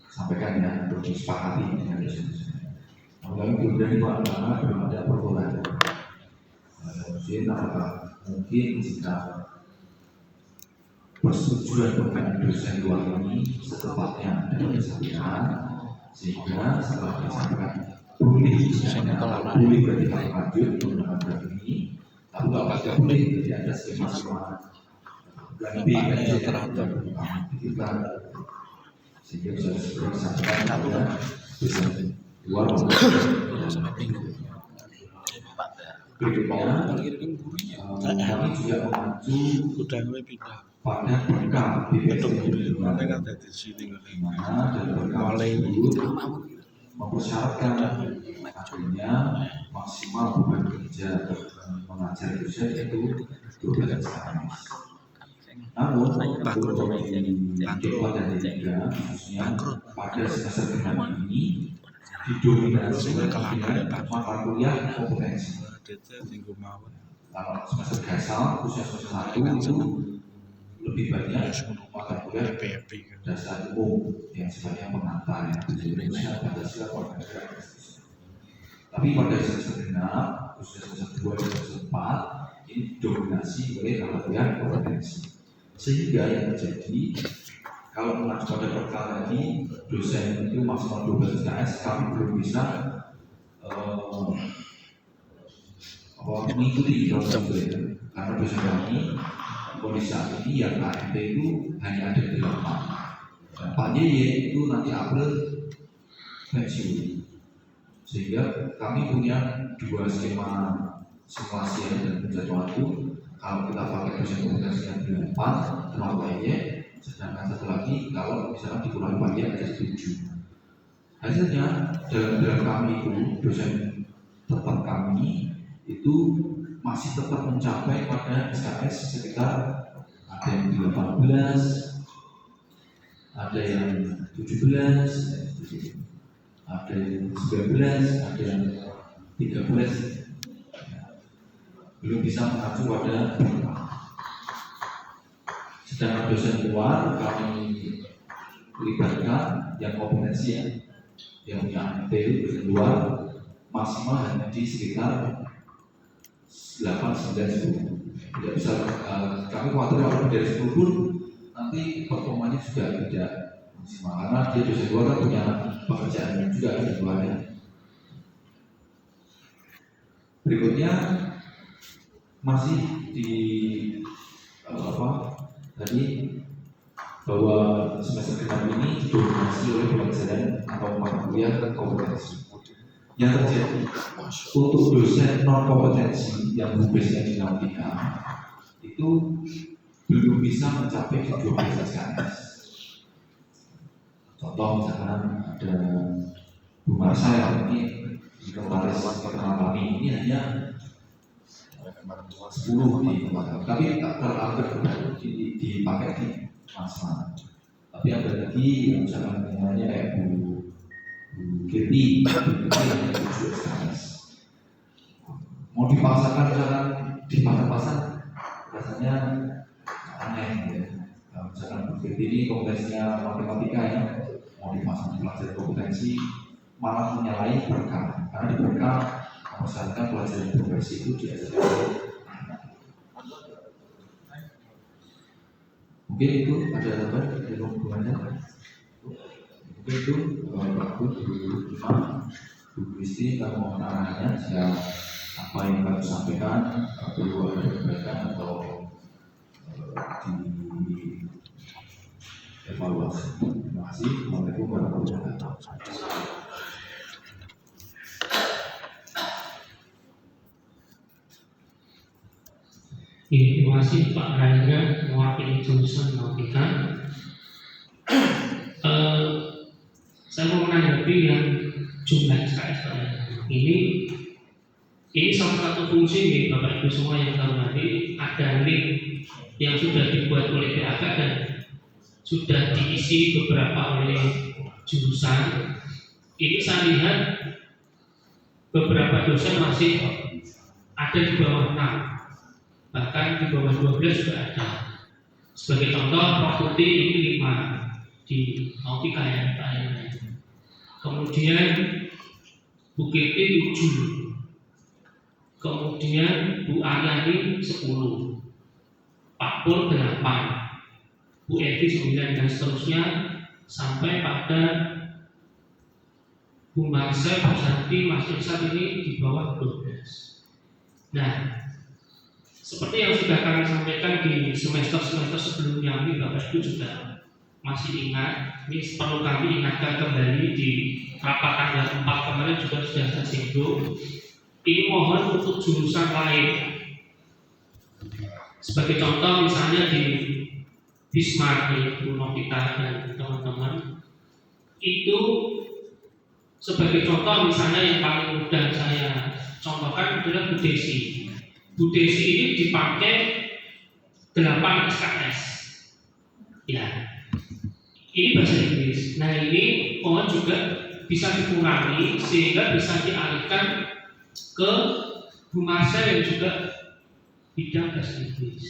disampaikan ya, perlu disepakati dengan dosen-dosen. Kami belum berani karena belum ada perbuatan. Mungkin jika persetujuan penggunaan dosen luar ini setepatnya dapat disampaikan, sehingga setelah disampaikan boleh berarti kami lanjut menggunakan draft ini, tapi kalau tidak boleh jadi ada skema lebih teratur sehingga bisa disampaikan pada dosen luar berikutnya kami juga mengacu pada berkah BPSDM dan berkah tersebut mempersyaratkan adanya maksimal beban kerja mengajar dosen itu 12 jam. Namun untuk di jadwal dan juga khususnya pada semester 6 ini didominasi oleh fakultas kuliah kompetensi. Kalau semester gasal, khususnya semester 1 itu lebih banyak mata kuliah dasar umum yang sifatnya pengantar ya, khususnya Pancasila Pancasila. Tapi pada semester genap, khususnya semester 2 dan semester 4 ini dominasi oleh mata kuliah kompetensi. Sehingga yang terjadi kalau mengacu pada perkara ini dosen itu maksimal 12 SKS, kami belum bisa mengikuti proses itu karena dosen kami kondisi saat ini yang KMP itu hanya ada 8 dan Pak YY itu nanti April pensiun, sehingga kami punya 2 skema simulasi dan penjadwalan itu. Kalau kita pakai dosen kompetensi yang 8 termasuk Pak YY, sedangkan satu lagi kalau misalnya dikurangi Pak YY ada 7. Hasilnya dalam kami itu dosen tetap kami itu masih tetap mencapai pada SKS sekitar ada yang 18, ada yang 17, ada yang 19, ada yang 13. Belum bisa mengacu pada sedangkan dosen luar kami libatkan yang kompetensi yang punya AMT dosen luar maksimal hanya di sekitar 8-9-10. Tidak bisa kami khawatir kalau lebih dari 10 pun nanti performanya juga tidak maksimal karena dia dosen luar kan punya pekerjaan juga di luarnya. Berikutnya masih di tadi bahwa semester genap ini didominasi oleh pelajaran atau mata kuliah dan kompetensi. Yang terjadi untuk dosen non kompetensi yang basisnya di nautika itu belum bisa mencapai 12 SKS. Contoh misalkan ada Bu Marsha ini sekretaris internal kami ini hanya 10 di tempat, tapi tak terlalu dipakai di masa. Tapi ada lagi yang misalkan namanya kayak Bu Kirti, yang 7 SKS. Mau dipaksakan misalkan di pasar-pasar rasanya aneh ya. Misalkan Bu Kirti ini kompetensinya matematika ya, mau dipasang pelajaran kompetensi malah menyalahi berkah, karena di berkah misalkan pelajaran progresi itu diajarkan. Mungkin itu ada apa dari hubungannya. Mungkin itu Pak Bu Kristi kalau mau arahannya jika apa yang kami sampaikan perlu ada perbaikan atau di evaluasi. Terima kasih. Assalamualaikum warahmatullahi wabarakatuh. Terima kasih Pak Raja mewakili jurusan nautika. Saya mau menanggapi yang jumlah SKS ini salah satu fungsi nih Bapak Ibu semua yang hormati, ada link yang sudah dibuat oleh PAK dan sudah diisi beberapa oleh jurusan. Ini saya lihat beberapa dosen masih ada di bawah 6, bahkan di bawah 12 juga ada. Sebagai contoh, Properti ini 5 di nautika yang lainnya. Kemudian Bu Kirti 7, kemudian Bu Aryani 10, Pak Pur 8, Bu Evi 9 dan seterusnya sampai pada Bu Marsha, Pak Santi, Mas Irsad ini di bawah 12. Nah, seperti yang sudah kami sampaikan di semester-semester sebelumnya, ini Bapak Ibu juga masih ingat, ini perlu kami ingatkan kembali di rapat tanggal 4 kemarin juga sudah saya singgung. Ini mohon untuk jurusan lain. Sebagai contoh misalnya di Bismarck, di Novita dan teman-teman, itu sebagai contoh misalnya yang paling mudah saya contohkan adalah Bu Desi. Bu Desi ini dipakai 8 SKS. Ya. Ini bahasa Inggris. Nah ini mohon juga bisa dikurangi sehingga bisa dialihkan ke Bu Marcel yang juga bidang bahasa Inggris.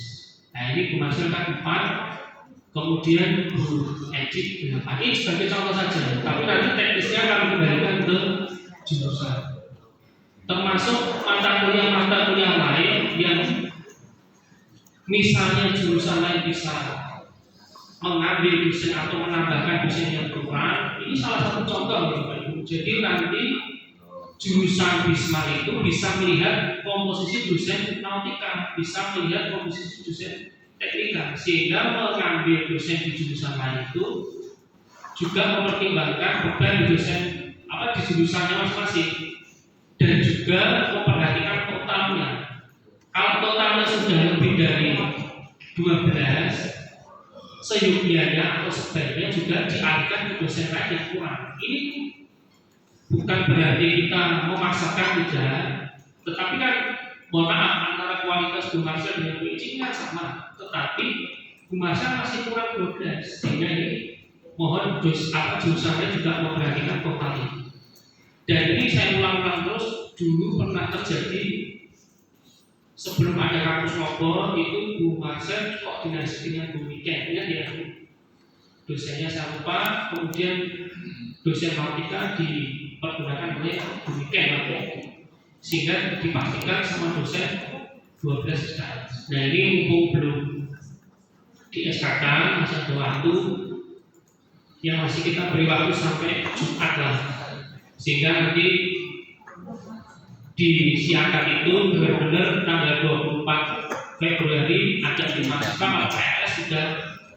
Nah ini Bu Marcel kan 4, kemudian Bu Eci 8. Ini sebagai contoh saja, tapi nanti teknisnya akan kembalikan ke jurusan. Termasuk mata kuliah lain yang misalnya jurusan lain bisa mengambil dosen atau menambahkan dosen yang kurang. Ini salah satu contoh ya Bapak Ibu. Jadi nanti jurusan Bisma itu bisa melihat komposisi dosen nautika, bisa melihat komposisi dosen teknika, sehingga mengambil dosen di jurusan lain itu juga mempertimbangkan beban dosen di jurusannya masing-masing dan juga memperhatikan totalnya. Kalau totalnya sudah lebih dari 12, seyogianya atau sebaiknya juga dialihkan ke dosen lain yang kurang. Ini bukan berarti kita memaksakan, tidak, tetapi kan mohon maaf, antara kualitas Bu Marcel dengan Bu Eci kan sama, tetapi Bu Marcel masih kurang 12, sehingga ini mohon jurusannya juga memperhatikan total ini. Dan ini saya ulang-ulang terus, dulu pernah terjadi sebelum ada kampus Lombok itu Bu Marcel koordinasi dengan Bu Miken, ingat ya, dosennya saya lupa, kemudian dosen nautika dipergunakan oleh Bu Miken, sehingga dipastikan sama dosen 12 SKS. Nah ini mumpung belum di SKK, masih ada waktu yang masih kita beri waktu sampai Jumat lah, sehingga nanti disiapkan itu benar-benar tanggal 24 Februari ada dimasukkan oleh PLS sudah,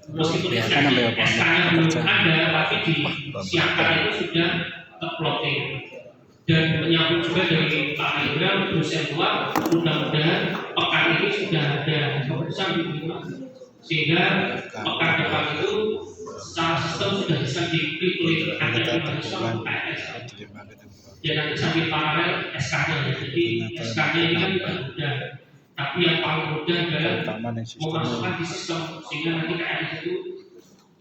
meskipun SK-nya belum ada, tapi disiapkan itu sudah terploting. Dan menyambut juga dari Pak Hendra, dosen luar, mudah-mudahan pekan ini sudah ada keputusan diterima, sehingga pekan depan itu secara sistem sudah bisa diklik oleh ada di mahasiswa PLS. Ya nanti sambil paralel SK-nya ya. Jadi SK-nya ini kan tidak mudah, tapi yang paling mudah adalah memasukkan di sistem, sehingga nanti KLS itu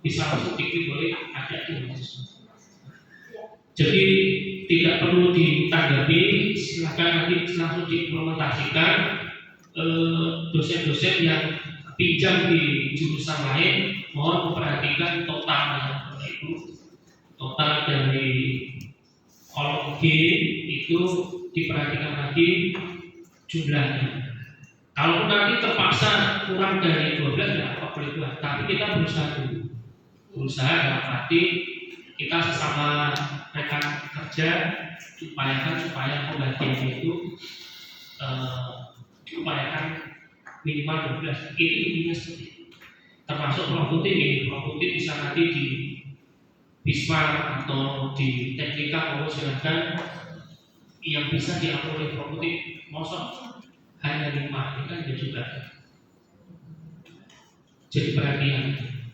bisa langsung diklik oleh ada di mahasiswa. Jadi tidak perlu ditanggapi, silakan nanti langsung diimplementasikan. Dosen-dosen yang pinjam di jurusan lain mohon memperhatikan totalnya, yaitu total dari kolom G itu diperhatikan lagi jumlahnya. Kalau nanti terpaksa kurang dari 12 ya apa boleh buat, tapi kita berusaha dulu. Berusaha dalam arti kita sesama rekan kerja diupayakan supaya pembagian itu diupayakan minimal 12. Ini intinya seperti itu. Termasuk Prof Putih ini, Prof Putih bisa nanti di Bisma atau di teknika mau silakan yang bisa diatur oleh Prof Putih, mosok hanya 5 ini kan ya juga jadi perhatian.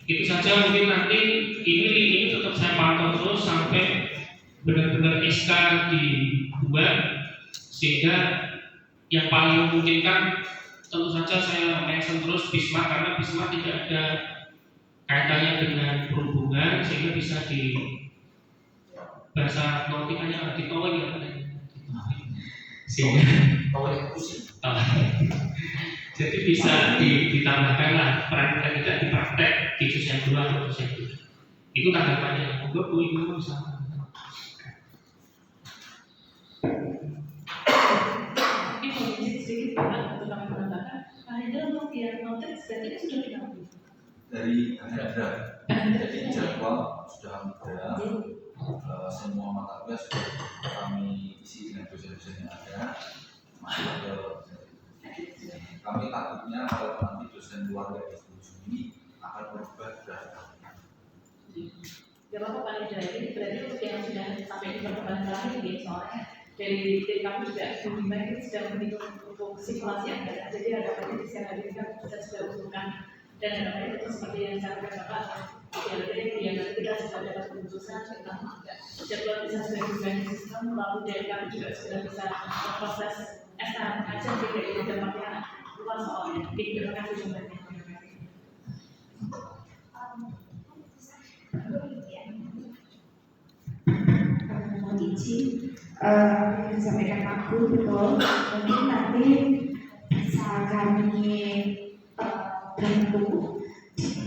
Itu saja mungkin nanti ini tetap saya pantau terus sampai benar-benar SK dibuat, sehingga yang paling memungkinkan tentu saja saya mention terus Bisma, karena Bisma tidak ada kaitannya dengan perhubungan, sehingga bisa di bahasa nautikanya ditolong ya, sehingga jadi bisa ditambahkan lah peran kita di praktek di jurusan 2 atau jurusan 3. Itu tanggapannya. Monggo Bu Ibu bisa. Ini kondisi sedikit untuk kami menambahkan. Pak Hendra untuk diagnostik berarti sudah diambil dari Hendra. Jadi jadwal sudah ada, semua mata kuliah sudah kami isi dengan dosen-dosen yang ada. Masuk ke kami takutnya kalau nanti dosen luar dari ini akan berubah drastis. Ya Bapak Pak Hendra, ini berarti untuk yang sudah sampai di pertemuan terakhir ini, soalnya dari tim kami juga Bima ini sudah menghitung untuk simulasi yang ada. Jadi harapannya di sana kita bisa sudah usulkan, dan harapannya itu seperti yang disampaikan Bapak, ya nanti kita sudah dapat keputusan tentang jadwal bisa sudah dibuat sistem, lalu dari kami juga sudah bisa proses aja tidak ini dampaknya luas soalnya. Terima kasih semuanya. Mohon izin, yang disampaikan Pak Guru betul, mungkin nanti bisa kami bantu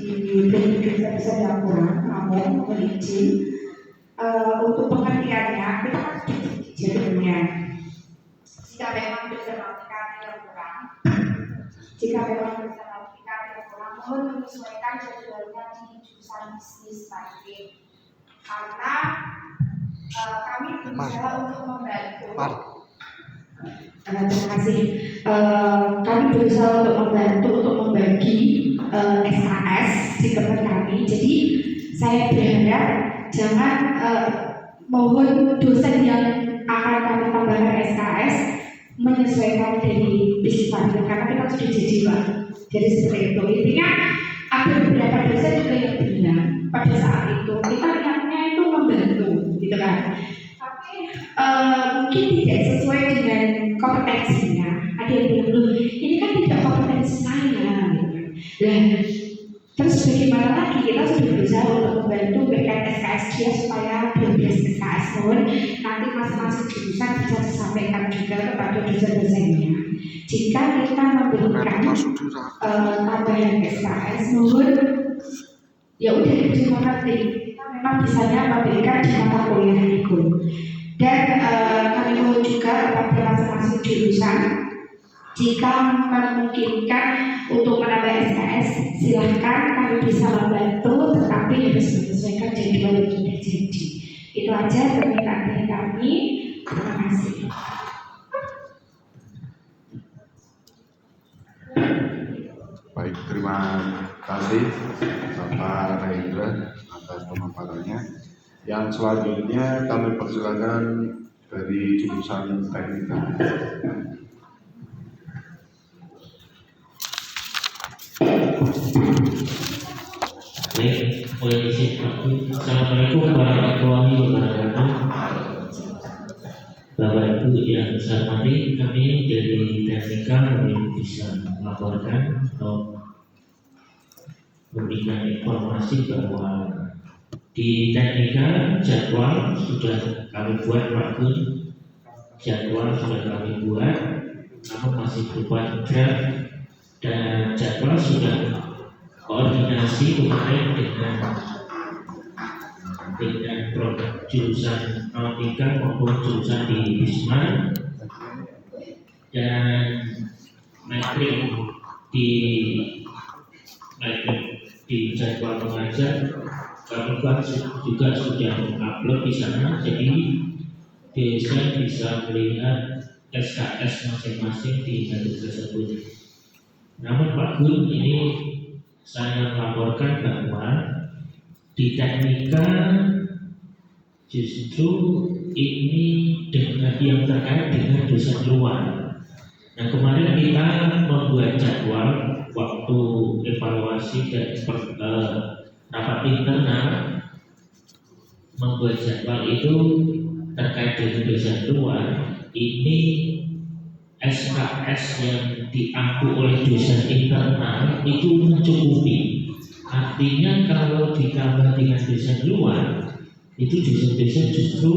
di bisa yang kurang, namun mohon izin untuk pengertiannya kita kan jadinya jika memang dosen aplikasi yang kurang, mohon menyesuaikan jadwalnya di jurusan bisnis marketing karena kami berusaha untuk membantu. Terima kasih. Kami berusaha untuk membantu untuk membagi SKS di tempat kami. Jadi saya berharap jangan mohon dosen yang akan kami tambahkan SKS menyesuaikan dari bisnis marketing karena kita sudah jadi Pak. Jadi seperti itu. Intinya ada beberapa dosen juga yang bilang pada saat itu kita lihatnya itu membantu, gitu kan. Tapi mungkin tidak sesuai dengan kompetensinya. Ada yang bilang loh, ini kan tidak kompetensi saya, gitu kan. Dan terus bagaimana lagi kita sudah berusaha untuk membantu berikan SKS dia supaya 12 SKS mohon nanti masing-masing jurusan bisa disampaikan juga kepada dosen-dosennya. Jika kita memberikan tambahan SKS mohon ya udah dimengerti kita memang bisanya memberikan di mata kuliah itu. Dan kami mohon juga kepada masing-masing jurusan jika memungkinkan untuk menambah SKS silahkan kami bisa membantu tetapi harus menyesuaikan jadwal yang sudah jadi. Itu aja permintaan dari kami. Terima kasih. Baik, terima kasih Bapak Rendra atas pemaparannya. Yang selanjutnya kami persilakan dari jurusan teknika. Baik, boleh izin waktu. Assalamualaikum warahmatullahi wabarakatuh. Bapak Ibu yang saya hormati, kami dari Teknika bisa melaporkan atau memberikan informasi bahwa di Teknika jadwal sudah kami buat Pak Gun, jadwal sudah kami buat, namun masih berupa draft dan jadwal sudah koordinasi kemarin dengan produk jurusan nautika maupun jurusan di Bisma dan metrik di jadwal mengajar kami juga sudah upload di sana, jadi dosen bisa melihat SKS masing-masing di hadis tersebut. Namun Pak Gun, ini saya melaporkan bahwa di Teknika justru ini dengan yang terkait dengan dosen luar. Nah, kemarin kita membuat jadwal waktu evaluasi dan rapat internal, membuat jadwal itu terkait dengan dosen luar. Ini SKS yang diampu oleh dosen internal itu mencukupi. Artinya kalau ditambah dengan dosen luar, itu dosen-dosen justru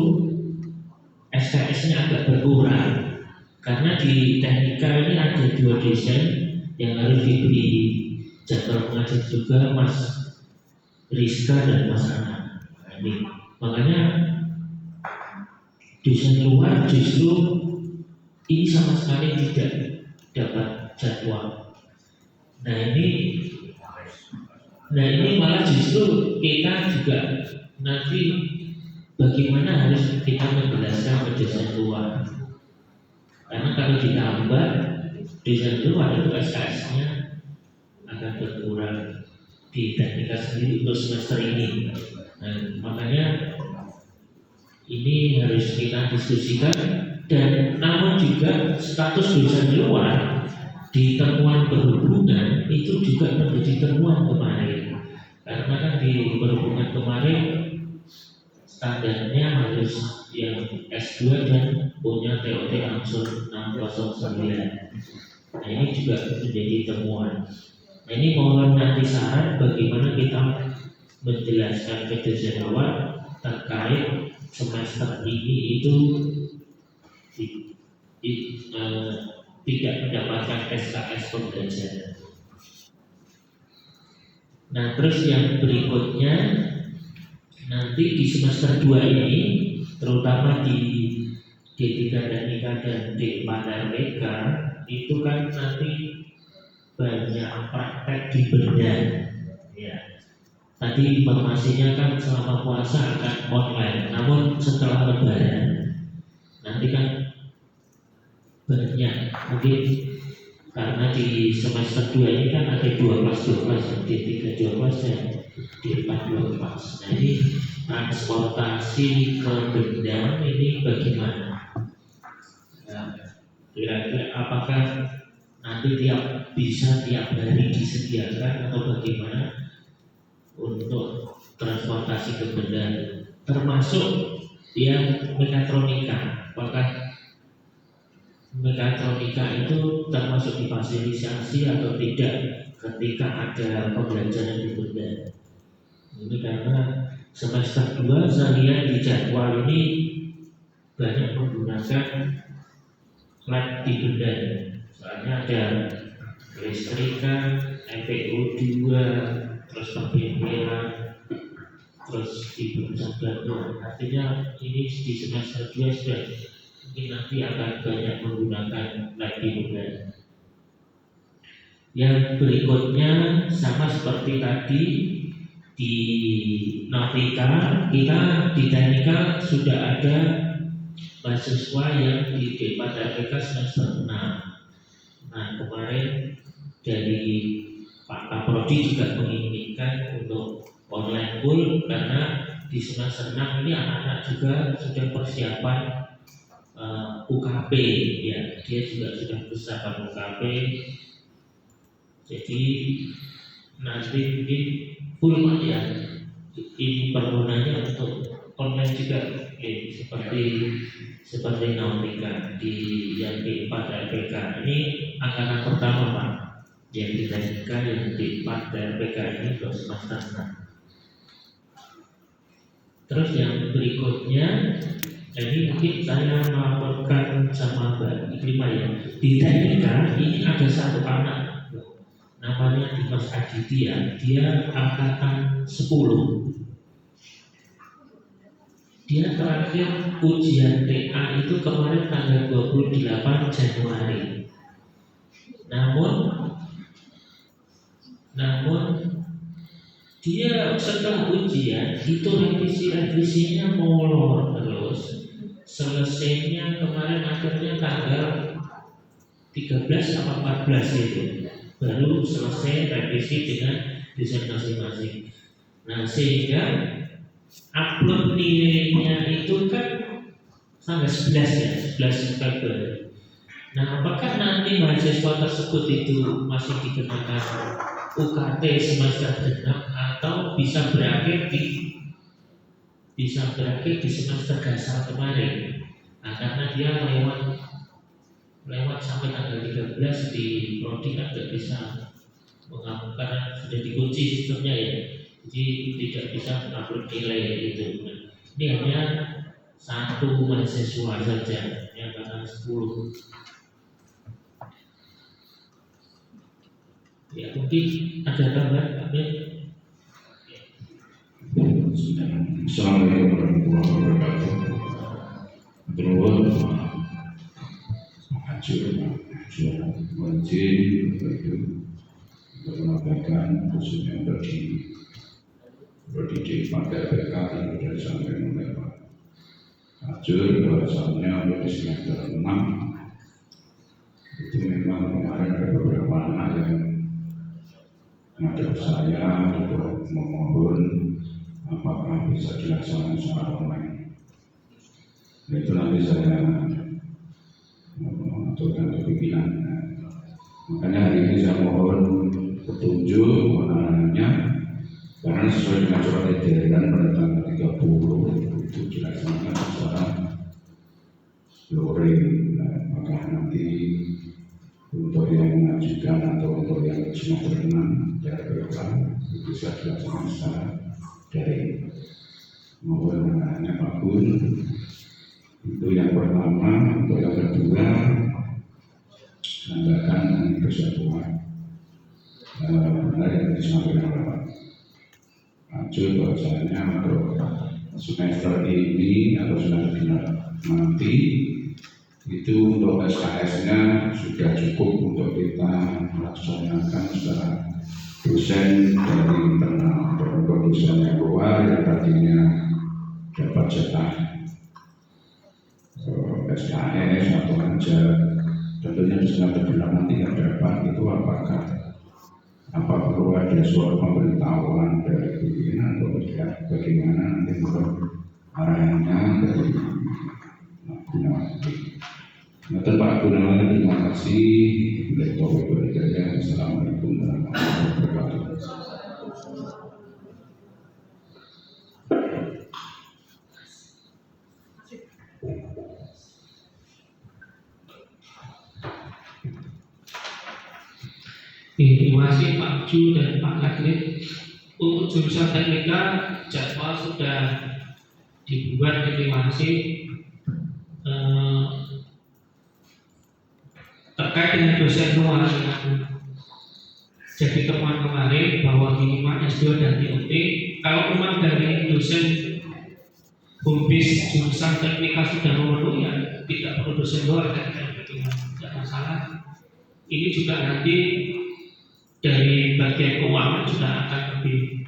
SKS-nya agak berkurang. Karena di Teknika ini ada 2 dosen yang harus diberi jadwal mengajar juga, Mas Rizka dan Mas Ana. Ini makanya dosen luar justru ini sama sekali tidak dapat jadwal. Nah ini malah justru kita juga nanti bagaimana harus kita menjelaskan ke dosen luar. Karena kalau ditambah dosen luar itu SKS-nya akan berkurang di Teknika sendiri untuk semester ini. Nah, makanya ini harus kita diskusikan. Dan namun juga status dosen luar di temuan berhubungan itu juga menjadi temuan kemarin. Karena kan di berhubungan kemarin standarnya harus yang S2 dan punya TOT unsur 609. Nah, ini juga menjadi temuan. Nah, ini mohon nanti saran bagaimana kita menjelaskan ke dosen luar terkait semester ini itu tidak mendapatkan SKS pembelajaran. Nah, terus yang berikutnya nanti di semester 2 ini, terutama di D3 dan IK dan D4 RPK, itu kan nanti banyak praktek di bedah. Ya. Tadi informasinya kan selama puasa akan online, namun setelah Lebaran nanti kan banyak, mungkin karena di semester 2 ini kan ada 2 kelas, D3 2 kelas dan D4 2 kelas. Nah, ini transportasi ke benda ini bagaimana? Nah, kira-kira apakah nanti bisa tiap hari disediakan atau bagaimana untuk transportasi ke benda, termasuk yang mekatronika? Apakah mekatronika itu termasuk difasilitasi atau tidak ketika ada pembelajaran di benda? Ini karena semester 2 saya lihat di jadwal ini banyak menggunakan lab di benda. Soalnya ada listrikan, MPO2, terus pembimbingan, terus di benda. Artinya ini di semester 2 sudah mungkin nanti akan banyak menggunakan lagi bulan. Yang berikutnya sama seperti tadi di Nautika, kita di Teknika sudah ada mahasiswa yang di D4 RPK semester 6. Nah, kemarin dari Pak Kaprodi juga menginginkan untuk online pool karena di semester 6 ini anak-anak juga sudah persiapan UKP, ya, dia juga sudah persiapan UKP. Jadi nanti mungkin full ya, ini permohonannya untuk online juga, seperti Nautika di yang D4 RPK. Ini angkatan pertama Pak, yang di Teknika yang D4 RPK ini untuk semester 6. Terus yang berikutnya, jadi mungkin saya melaporkan sama Mbak Iklima ya. Di Teknika ini ada satu anak namanya Dimas Aditya, dia angkatan 10. Dia terakhir ujian TA itu kemarin tanggal 28 Januari. Namun dia setelah ujian itu revisinya molor terus. Selesainya kemarin akhirnya tanggal 13 atau 14 itu baru selesai revisi dengan desain masing-masing. Nah, sehingga upload nilainya itu kan tanggal 11 ya, 11 Februari. Nah, apakah nanti mahasiswa tersebut itu masih dikenakan UKT semester 6 atau bisa berakhir di semester dasar kemarin? Nah, karena dia lewat sampai tanggal 13 di prodi kan tidak bisa mengambil karena sudah dikunci sistemnya ya, jadi tidak bisa mengupload nilai itu. Ini hanya satu mahasiswa saja yang angkatan 10. Ya, mungkin ada tambahan, Amin. Assalamualaikum warahmatullahi wabarakatuh. Terus wajib untuk menambahkan khususnya bagi D4 RPK yang sudah disampaikan oleh Pak Ajur bahwasannya untuk di semester 6 itu memang kemarin ada beberapa anak yang menghadap saya untuk memohon apakah bisa dilaksanakan secara online. Itu nanti saya aturkan ke pimpinan. Makanya hari ini saya mohon petunjuk penanganannya karena sesuai dengan surat edaran pada tanggal 30 itu dilaksanakan secara luring. Maka nanti untuk yang mengajukan atau untuk yang semester 6 dari RPK itu bisa dilaksanakan secara daring. Mohon penanganannya Pak Gun Itu yang pertama. Untuk yang kedua, menandakan persatuan. Benar yang disampaikan oleh Pak Maju bahwasanya untuk semester ini atau semester genap nanti itu untuk SKS-nya sudah cukup untuk kita melaksanakan secara dosen dari internal. Untuk dosen yang luar yang tadinya dapat jatah SKS atau ngajar, tentunya di semester genap nanti yang dapat itu apa perlu ada suatu pemberitahuan dari pimpinan atau melihat bagaimana nanti menurut arahannya dari Gunawan. Pak Gunawan, terima kasih. Assalamualaikum warahmatullahi wabarakatuh. Terima kasih Pak Ju dan Pak Lagnit. Untuk jurusan teknika jadwal sudah dibuat. Terima kasih. Terkait dengan dosen luar, jadi temuan kemarin bahwa minimal S2 dan TOT. Kalau memang dari dosen Humpis jurusan teknika sudah memenuhi, ya tidak perlu dosen luar, tidak masalah. Ini juga nanti dari bagian keuangan juga akan lebih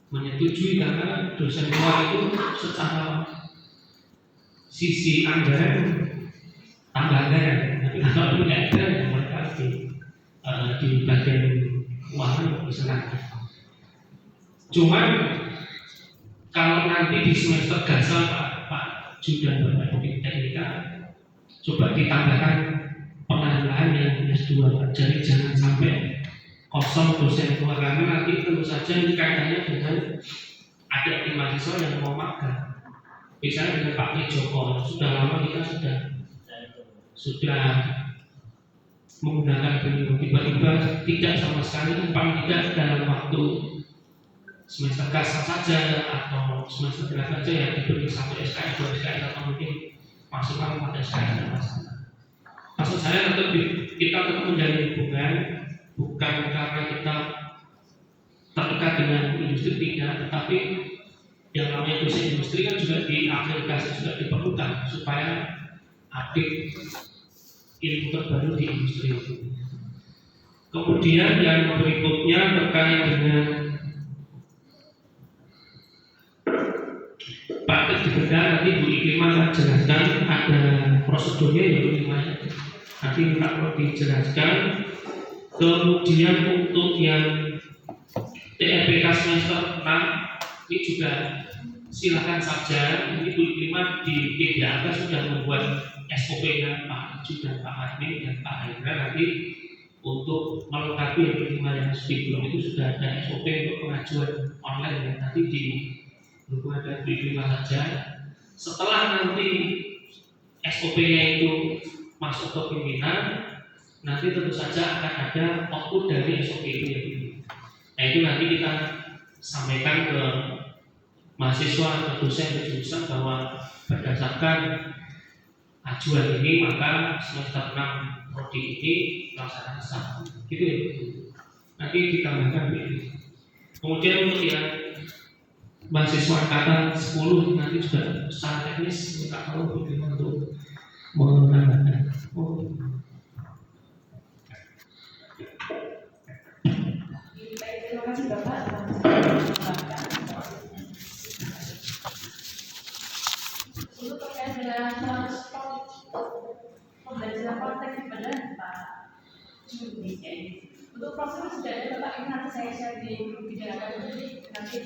menyetujui, karena dosen luar itu secara sisi anggaran tambah anggaran, tapi kalau tidak ada mereka di bagian keuangan bisa nanti. Cuman kalau nanti di semester gasal Pak Ju dan Bapak Teknika coba ditambahkan penambahan yang S2, jadi jangan sampai kosong dosen luar, karena nanti tentu saja ini kaitannya dengan ada tim mahasiswa yang mau magang. Misalnya dengan Pak Joko, sudah lama kita sudah menggunakan beliau, tiba-tiba tidak sama sekali, paling tidak dalam waktu semester kasar saja atau semester berat saja yang diberi 1 SKS, 2 SKS atau mungkin maksimal 4 SKS dan masalah. Maksud saya kita tetap menjalin hubungan, bukan karena kita terdekat dengan industri, tidak, tetapi yang namanya dosen industri kan juga di aplikasi juga diperlukan supaya update ilmu terbaru di industri. Kemudian yang berikutnya terkait dengan praktek di benda, nanti Bu Iklima akan jelaskan ada prosedurnya ya Bu Iklima, nanti minta perlu dijelaskan. Kemudian untuk yang TMPK semester 6 ini juga silakan saja, ini Bu Iklima di PDAK sudah membuat SOP-nya Pak Ju dan Pak Admin dan Pak Hendra, nanti untuk melengkapi yang kelima yang sebelum itu sudah ada SOP untuk pengajuan online ya, nanti di hubungan dengan kelima saja. Setelah nanti SOP-nya itu masuk ke pimpinan, nanti tentu saja akan ada output dari SOP itu ya. Nah itu nanti kita sampaikan ke mahasiswa atau dosen jurusan bahwa berdasarkan ajuan ini maka semester 6 prodi ini melaksanakan sah, gitu ya. Nanti ditambahkan ini. Kemudian untuk yang mahasiswa angkatan 10 nanti juga secara teknis minta tahu bagaimana untuk menambahkan. Terima kasih Bapak. Untuk terkait dengan pembelajaran praktek di badan Pak Ju ini, untuk prosedur sudah ada Bapak, ini nanti saya share di grup bidang jadi nanti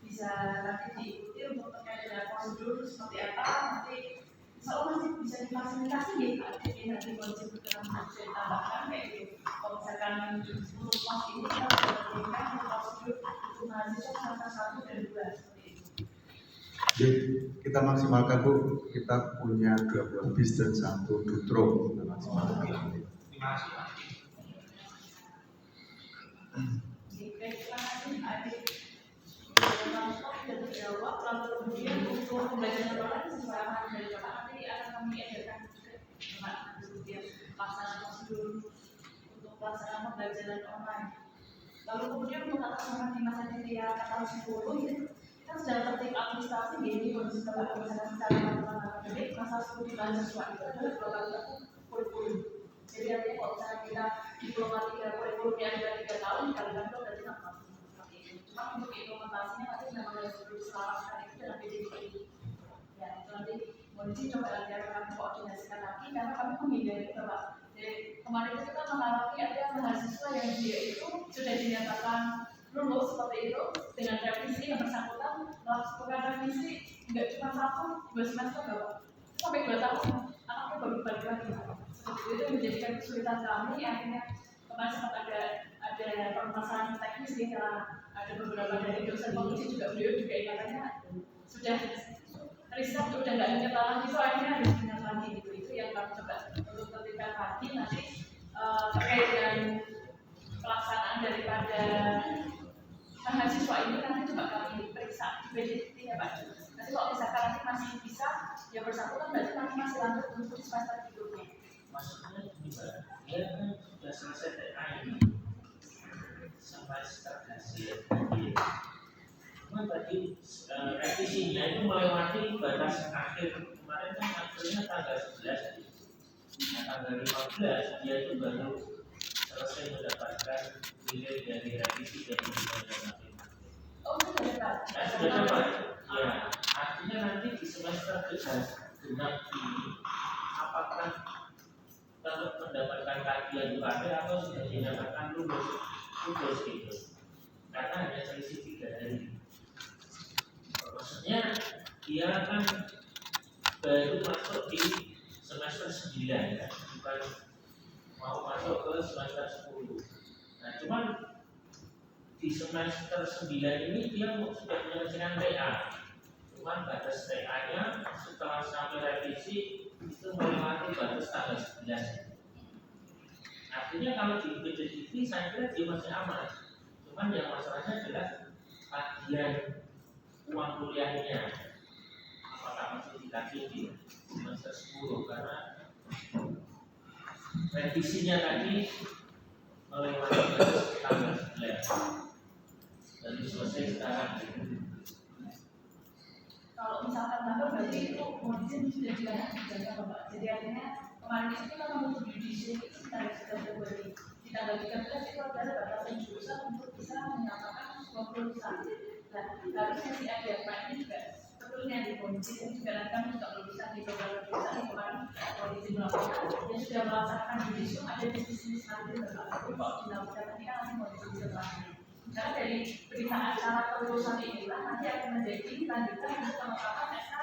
bisa nanti diikuti untuk terkait dengan prosedur seperti apa, nanti insya Allah masih bisa difasilitasi ya Pak. Jadi nanti konsep berkenan bisa ditambahkan kayak gitu. Kalau misalkan untuk pos ini kita sudah berikan prosedur untuk mahasiswa semester 1 dan 2 seperti itu. Jadi kita maksimalkan Bu, kita punya 12 bis dan 1 dutro, kita maksimalkan. Terima kasih Pak. Terima kasih Pak Adik. sudah terjawab, lalu kemudian untuk pembelajaran online sesuai arahan dari Bapak nanti akan kami edarkan juga Bapak kemudian pelaksanaan prosedur untuk pelaksanaan pembelajaran online. Lalu kemudian untuk atas nama di masa Jaya Kata 10 itu kita sudah tertib administrasi di kondisi Bapak misalkan secara teman-teman akademik masa 10 di mahasiswa itu adalah 2 kali tahun kurikulum. Jadi artinya kalau misalnya kita diploma 3 kurikulumnya ada 3 tahun dikalikan itu berarti 6 tahun. Cuma untuk implementasinya nanti memang harus diselamatkan itu dalam PDPI. Ya itu nanti mohon izin coba nanti akan koordinasikan lagi karena kami menghindari bahwa kemarin itu kita mengalami ada mahasiswa yang dia itu sudah dinyatakan lulus seperti itu dengan revisi yang bersangkutan melakukan revisi nggak cuma 1-2 semester bahwa sampai 2 tahun anaknya baru balik lagi. Itu menjadikan kesulitan kami akhirnya kemarin sempat ada permasalahan teknis ya karena ada beberapa dari dosen penguji juga beliau juga ingatannya sudah riset udah nggak ingat lagi itu akhirnya harus ingat lagi gitu. Itu yang kami coba untuk tertibkan lagi nanti terkait dengan pelaksanaan daripada mahasiswa ini nanti coba kami periksa di PDT ya Pak. Nanti kalau misalkan nanti masih bisa yang bersangkutan berarti nanti masih lanjut untuk semester berikutnya. Maksudnya gini Pak, dia kan sudah selesai TA ini semester hasil. Cuma tadi revisinya itu melewati batas akhir kemarin kan akhirnya tanggal 11. Nah, tanggal 15 dia itu baru selesai mendapatkan nilai dari revisi dari undang-undang. Oh sudah dapat. Sudah dapat. Ya, artinya nanti di semester genap ini apakah tetap mendapatkan kajian UKT atau sudah dinyatakan lulus gitu. Karena hanya selisih 3 hari. Maksudnya dia kan baru masuk di semester 9 kan, bukan mau masuk ke semester 10. Nah, cuman di semester 9 ini dia sudah menyelesaikan TA. Cuman batas TA-nya setelah sampai revisi itu melewati batas tanggal 11. Artinya kalau di PDDT saya kira dia masih aman. Cuman yang masalahnya adalah tagihan uang kuliahnya. Apakah masih ditagih di semester 10 karena revisinya tadi melewati batas tanggal 11. Dan selesai sekarang. Kalau misalkan tambah berarti itu kondisi sudah dilakukan Bapak. Jadi artinya kemarin itu kita menutup judisi itu tanggal 11 Februari. Di tanggal 13 itu adalah batasan jurusan untuk bisa menyatakan sebuah kelulusan. Nah, harusnya si Pak ini juga sebetulnya di kondisi ini juga nanti kami juga kelulusan di beberapa jurusan yang kemarin kondisi melakukan yang sudah melaksanakan judisi ada di sini nanti Bapak. Tapi kalau dilakukan nanti kan nanti kondisi bisa terakhir. Karena dari berita acara kelulusan inilah nanti akan menjadi lanjutan untuk penetapan SK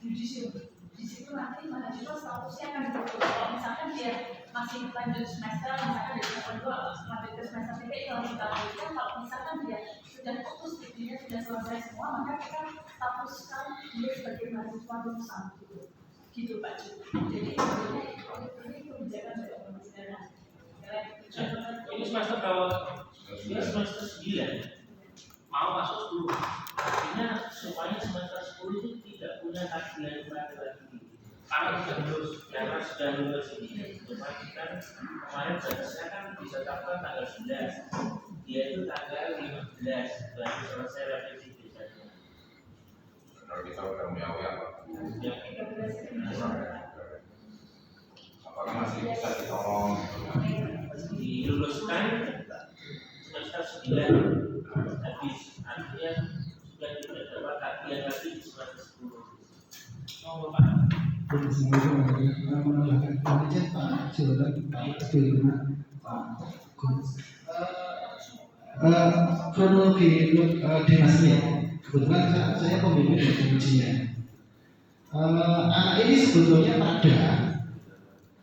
judisium. Di situ nanti mahasiswa statusnya akan berubah. Kalau misalkan dia masih lanjut semester, misalkan dari semester 2 lanjut ke semester 3 itu harus kita lanjutkan. Kalau misalkan dia sudah putus degree-nya sudah selesai semua, maka kita statuskan dia sebagai mahasiswa lulusan gitu Pak. Jadi ini kebijakan dari pemerintah. Ini semester kalau dia semester 9 mau masuk 10, artinya supaya semester 10 itu tidak punya tagihan UKT lagi. Kalau sudah lulus, karena sudah lulus ini, cuma kan kemarin batasnya kan ditetapkan tanggal 11, dia itu tanggal 15 baru selesai revisi biasanya. Kalau kita udah punya WA, apakah masih bisa ditolong? Diluluskan semester 9 habis, artinya sudah tidak dapat tagihan lagi di semester 10. Oh Bapak. Kronologi dinasnya, kebetulan saya pembimbing dan pengujinya. Anak ini sebetulnya pada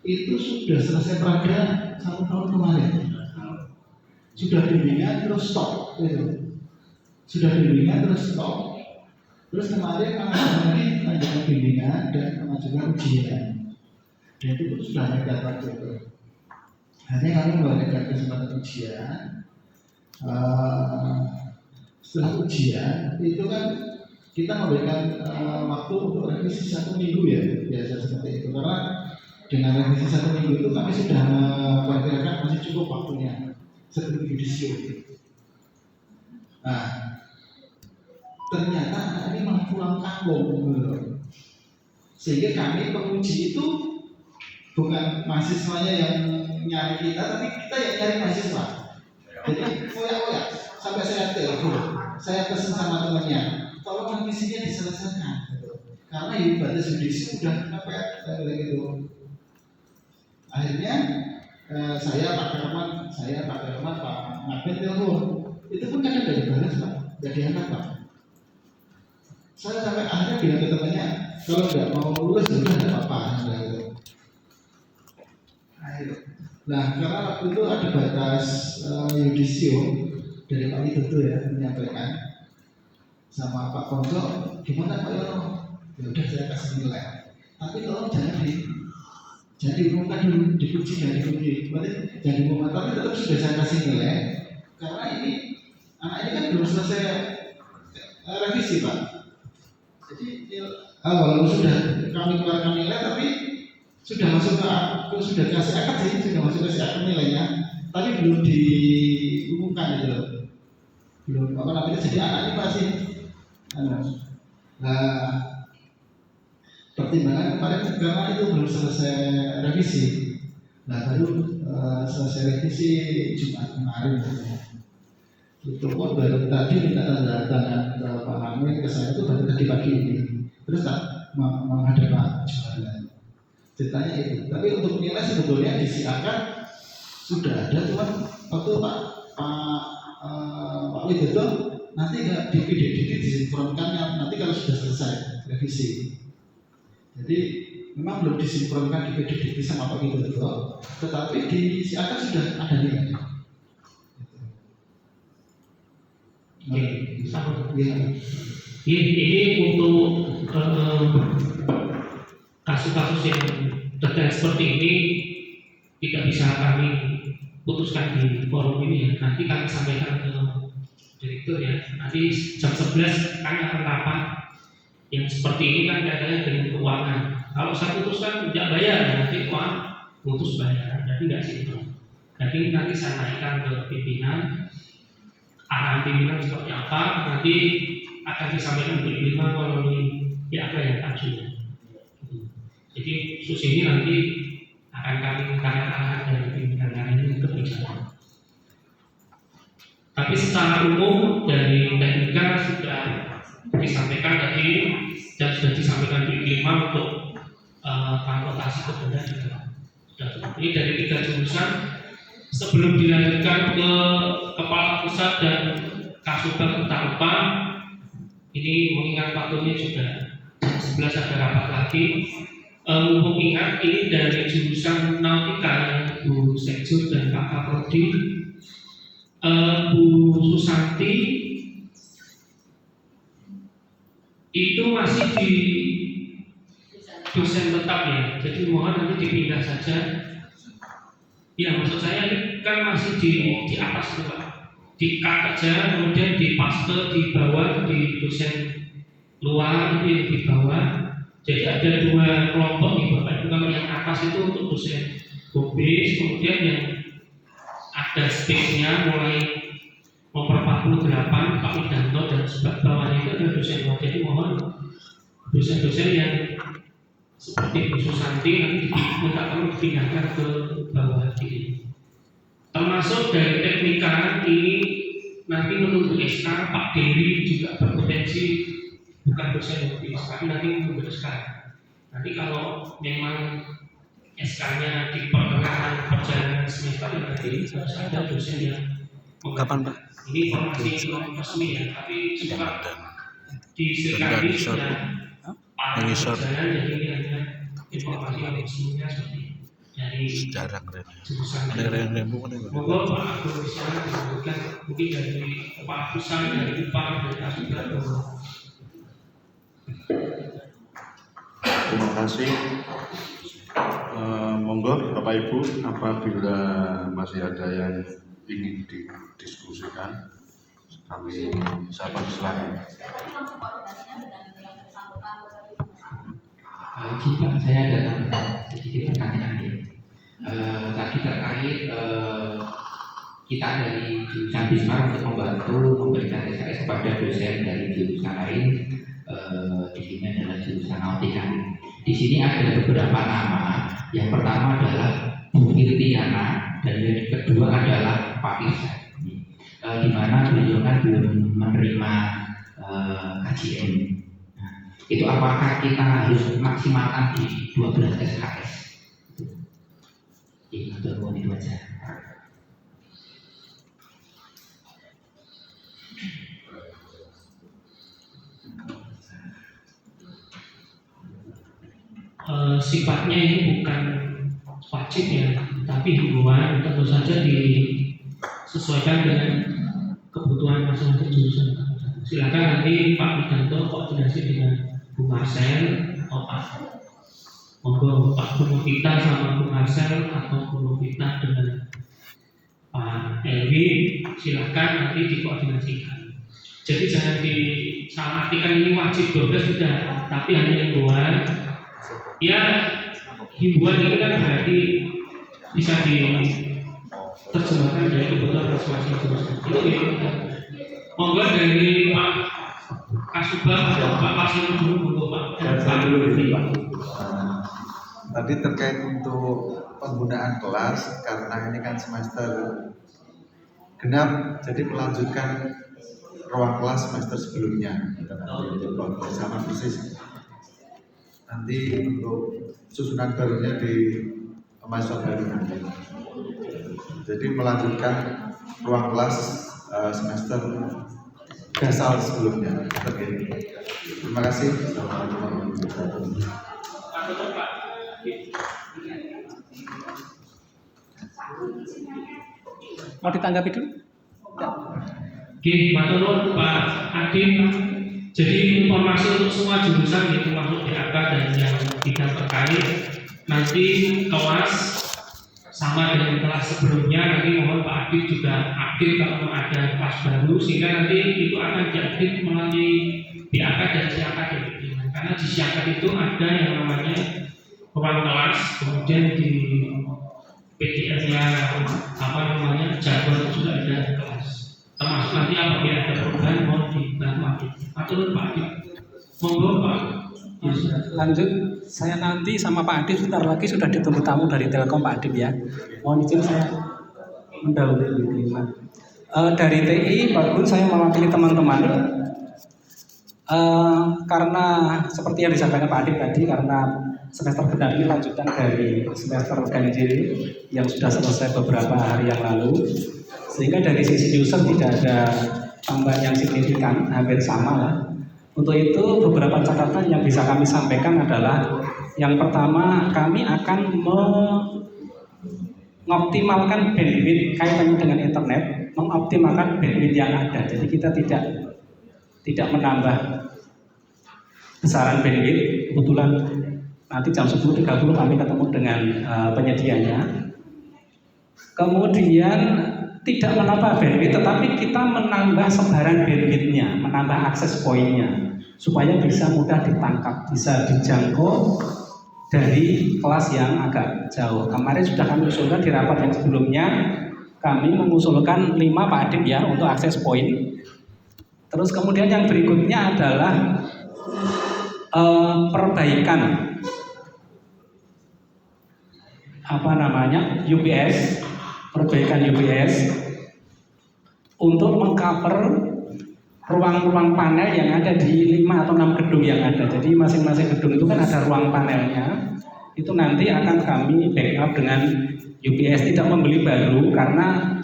itu sudah selesai pada 1 tahun kemarin. Sudah bimbingan terus stop, gitu. Sudah bimbingan terus stop. Terus kemarin kami lanjutkan bimbingan dan mengajukan ujian. Dan itu sudah ada waktu itu. Hanya kami mengadakan kesempatan ujian. setelah ujian itu kan kita memberikan waktu untuk revisi 1 minggu ya, biasa seperti itu. Karena dengan revisi 1 minggu itu kami sudah memperkirakan masih cukup waktunya sebelum judisio. Nah, ternyata anak ini malah pulang kampung, sehingga kami penguji itu bukan mahasiswanya yang nyari kita, tapi kita yang nyari mahasiswa. Jadi koyak-koyak sampai saya telepon, saya pesan sama temannya, tolong revisinya diselesaikan, karena ini batas judisi udah mepet gitu. Akhirnya saya Pak Herman, Pak Ngaben telepon, itu pun kadang nggak dibalas Pak, nggak diangkat Pak. Saya sampai akhirnya bilang ke temannya, kalau nggak mau lulus ya udah nggak apa-apa, gitu. Nah, karena waktu itu ada batas yudisio dari Pak Widodo ya menyampaikan sama Pak Konco, gimana Pak Yono? Ya udah saya kasih nilai, tapi tolong jangan diumumkan dulu, dipuji dan dipuji, jangan diumumkan, tapi tetap sudah saya kasih nilai, karena ini anak ini kan belum selesai revisi Pak. Jadi walaupun sudah kami keluarkan nilai, tapi sudah masuk ke sudah kasih akad sih, sudah masuk ke akad nilainya, tapi belum diumumkan gitu loh, belum apa namanya. Jadi anak ini masih pertimbangan kemarin karena itu belum selesai revisi. Nah baru selesai revisi Jumat kemarin. Itu pun baru tadi minta tanda tangan ke Pak Hamid, ke saya itu baru tadi pagi ini. Terus tak menghadap Pak Jualan. Ceritanya itu. Tapi untuk nilai sebetulnya disiapkan sudah ada, cuma waktu Pak Widodo nanti nggak dikit disinkronkan nanti kalau sudah selesai revisi. Jadi memang belum disinkronkan di PDDT sama Pak Widodo, tetapi di siakan sudah ada nilai. Ini untuk kasus-kasus yang detail seperti ini tidak bisa kami putuskan di forum ini ya. Nanti kami sampaikan ke direktur ya. Nanti jam 11 kami akan rapat yang seperti ini kan kaitannya dengan keuangan. Kalau saya putuskan tidak bayar, nanti keuangan putus bayar, jadi tidak sinkron. Jadi nanti saya naikkan ke pimpinan, arahan pimpinan seperti apa, nanti akan disampaikan ke pimpinan melalui PAK yang ajunya. Jadi khusus ini nanti akan kami mintakan arahan dari pimpinan ini kebijakan. Tapi secara umum dari teknika sudah disampaikan tadi dan sudah disampaikan di 5 untuk transportasi kepada juga sudah cukup. Ini dari 3 jurusan. Sebelum dilanjutkan ke kepala pusat dan Kasubag Utama, ini mengingat waktunya sudah 11 ada rapat lagi. Mumpung ingat ini dari jurusan Nautika Bu Sekjur dan Pak Kaprodi, Bu Susanti itu masih di dosen tetap ya, jadi mohon nanti dipindah saja. Ya maksud saya kan masih di atas itu Pak, di-cut aja, kemudian dipaste di bawah di dosen luar di bawah. Jadi ada 2 kelompok nih Bapak Ibu, kalau yang atas itu untuk dosen hobis, kemudian yang ada space-nya mulai nomor 48 Pak Widanto dan sebelah bawahnya itu ada dosen luar. Jadi mohon dosen-dosen yang seperti Bu Susanti nanti minta tolong dipindahkan ke bawah ini. Termasuk dari teknika ini nanti menunggu SK Pak Dewi juga berpotensi bukan dosen hobis, tapi nanti menunggu SK. Nanti kalau memang SK-nya di pertengahan perjalanan semester nanti harus ada dosen yang kapan Pak? Ini informasi resmi ya, tapi suka di Srikandi sudah perjalanan, jadi ini hanya informasi yang resminya seperti dari jurusan. Monggo Pak Agus bisa disebutkan mungkin dari Pak Pusat, dari IPA, dari Kasubag. Terima kasih. Monggo Bapak Ibu, apabila masih ada yang ingin didiskusikan Kami sahabat silakan. Jika saya ada sedikit pertanyaan tadi terkait kita dari jurusan Bismar untuk membantu memberikan SKS kepada dosen dari jurusan lain, di sini adalah jurusan nautika. Di sini ada beberapa nama. Yang pertama adalah Bu Firtiana dan yang kedua adalah Pak Irsa. Di mana beliau kan belum menerima KJM. Nah, itu apakah kita harus maksimalkan di 12 SKS? Itu itu aja. Sifatnya ini bukan wajib ya, tapi himbauan tentu saja disesuaikan dengan kebutuhan masing-masing jurusan. Silakan nanti Pak Widanto koordinasi dengan Bu Marcel atau monggo Pak Bu Novita sama Bu Marcel atau Bu Novita dengan Pak Elvi, silakan nanti dikoordinasikan. Jadi jangan disalahartikan ini wajib 12 tidak, tapi hanya himbauan. Ya, himbauan ini kan berarti bisa diterjemahkan dari kebutuhan masing-masing jurusan. Itu ya. Monggo dari Pak Kasubag atau Pak Pasir dulu, monggo Pak. Tadi terkait untuk penggunaan kelas, karena ini kan semester genap, jadi melanjutkan ruang kelas semester sebelumnya. Kita nanti bersama persis. Nanti untuk susunan barunya di mahasiswa baru nanti. Jadi melanjutkan ruang kelas semester dasar sebelumnya. Oke. Terima kasih. Assalamualaikum warahmatullahi wabarakatuh. Mau ditanggapi dulu? Oke, matur Pak Adin. Jadi informasi untuk semua jurusan itu termasuk DAK dan yang tidak terkait, nanti kelas sama dengan kelas sebelumnya, nanti mohon Pak Adin juga update kalau ada kelas baru, sehingga nanti itu akan diupdate melalui DAK dan siakat. Karena di siakat itu ada yang namanya ruang kelas, kemudian di PDF-nya jadwal juga ada kelas. Termasuk nanti apabila ada perubahan mohon dibantu update. Atur Pak Adin, monggo Pak. Lanjut, saya nanti sama Pak Adib sebentar lagi sudah ditunggu tamu dari Telkom Pak Adib ya. Mohon izin saya mendahului dari TI, Pak Gun saya mewakili teman-teman. Karena seperti yang disampaikan Pak Adib tadi, karena semester genap ini lanjutan dari semester ganjil yang sudah selesai beberapa hari yang lalu, sehingga dari sisi user tidak ada tambahan yang signifikan, hampir sama lah. Untuk itu beberapa catatan yang bisa kami sampaikan adalah yang pertama, kami akan mengoptimalkan bandwidth kaitannya dengan internet, mengoptimalkan bandwidth yang ada. Jadi kita tidak menambah besaran bandwidth. Kebetulan nanti jam 10.30 kami ketemu dengan penyedianya. Kemudian tidak menambah bandwidth, tetapi kita menambah sebaran bandwidth-nya, menambah akses poinnya, supaya bisa mudah ditangkap, bisa dijangkau dari kelas yang agak jauh. Kemarin sudah kami usulkan di rapat yang sebelumnya, kami mengusulkan 5 Pak Adib ya untuk akses poin. Terus kemudian yang berikutnya adalah perbaikan UPS, perbaikan UPS untuk mengcover ruang-ruang panel yang ada di 5 atau 6 gedung yang ada. Jadi masing-masing gedung itu kan ada ruang panelnya. Itu nanti akan kami backup dengan UPS, tidak membeli baru karena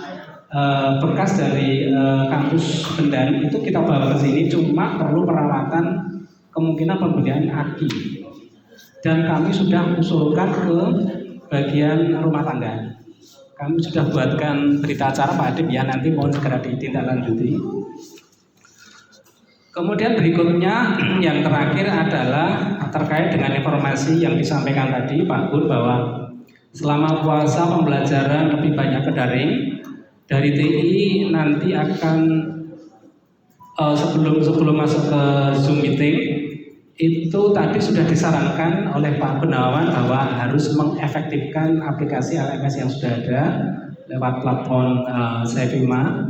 bekas dari kampus Kendari itu kita bawa ke sini, cuma perlu perawatan, kemungkinan pembelian aki. Dan kami sudah usulkan ke bagian rumah tangga. Kami sudah buatkan berita acara Pak Adib ya, nanti mohon segera ditindaklanjuti. Kemudian berikutnya yang terakhir adalah terkait dengan informasi yang disampaikan tadi Pak Gun bahwa selama puasa pembelajaran lebih banyak ke daring. Dari TI nanti akan sebelum masuk ke Zoom meeting itu tadi sudah disarankan oleh Pak Gunawan bahwa harus mengefektifkan aplikasi LMS yang sudah ada lewat platform Sevima.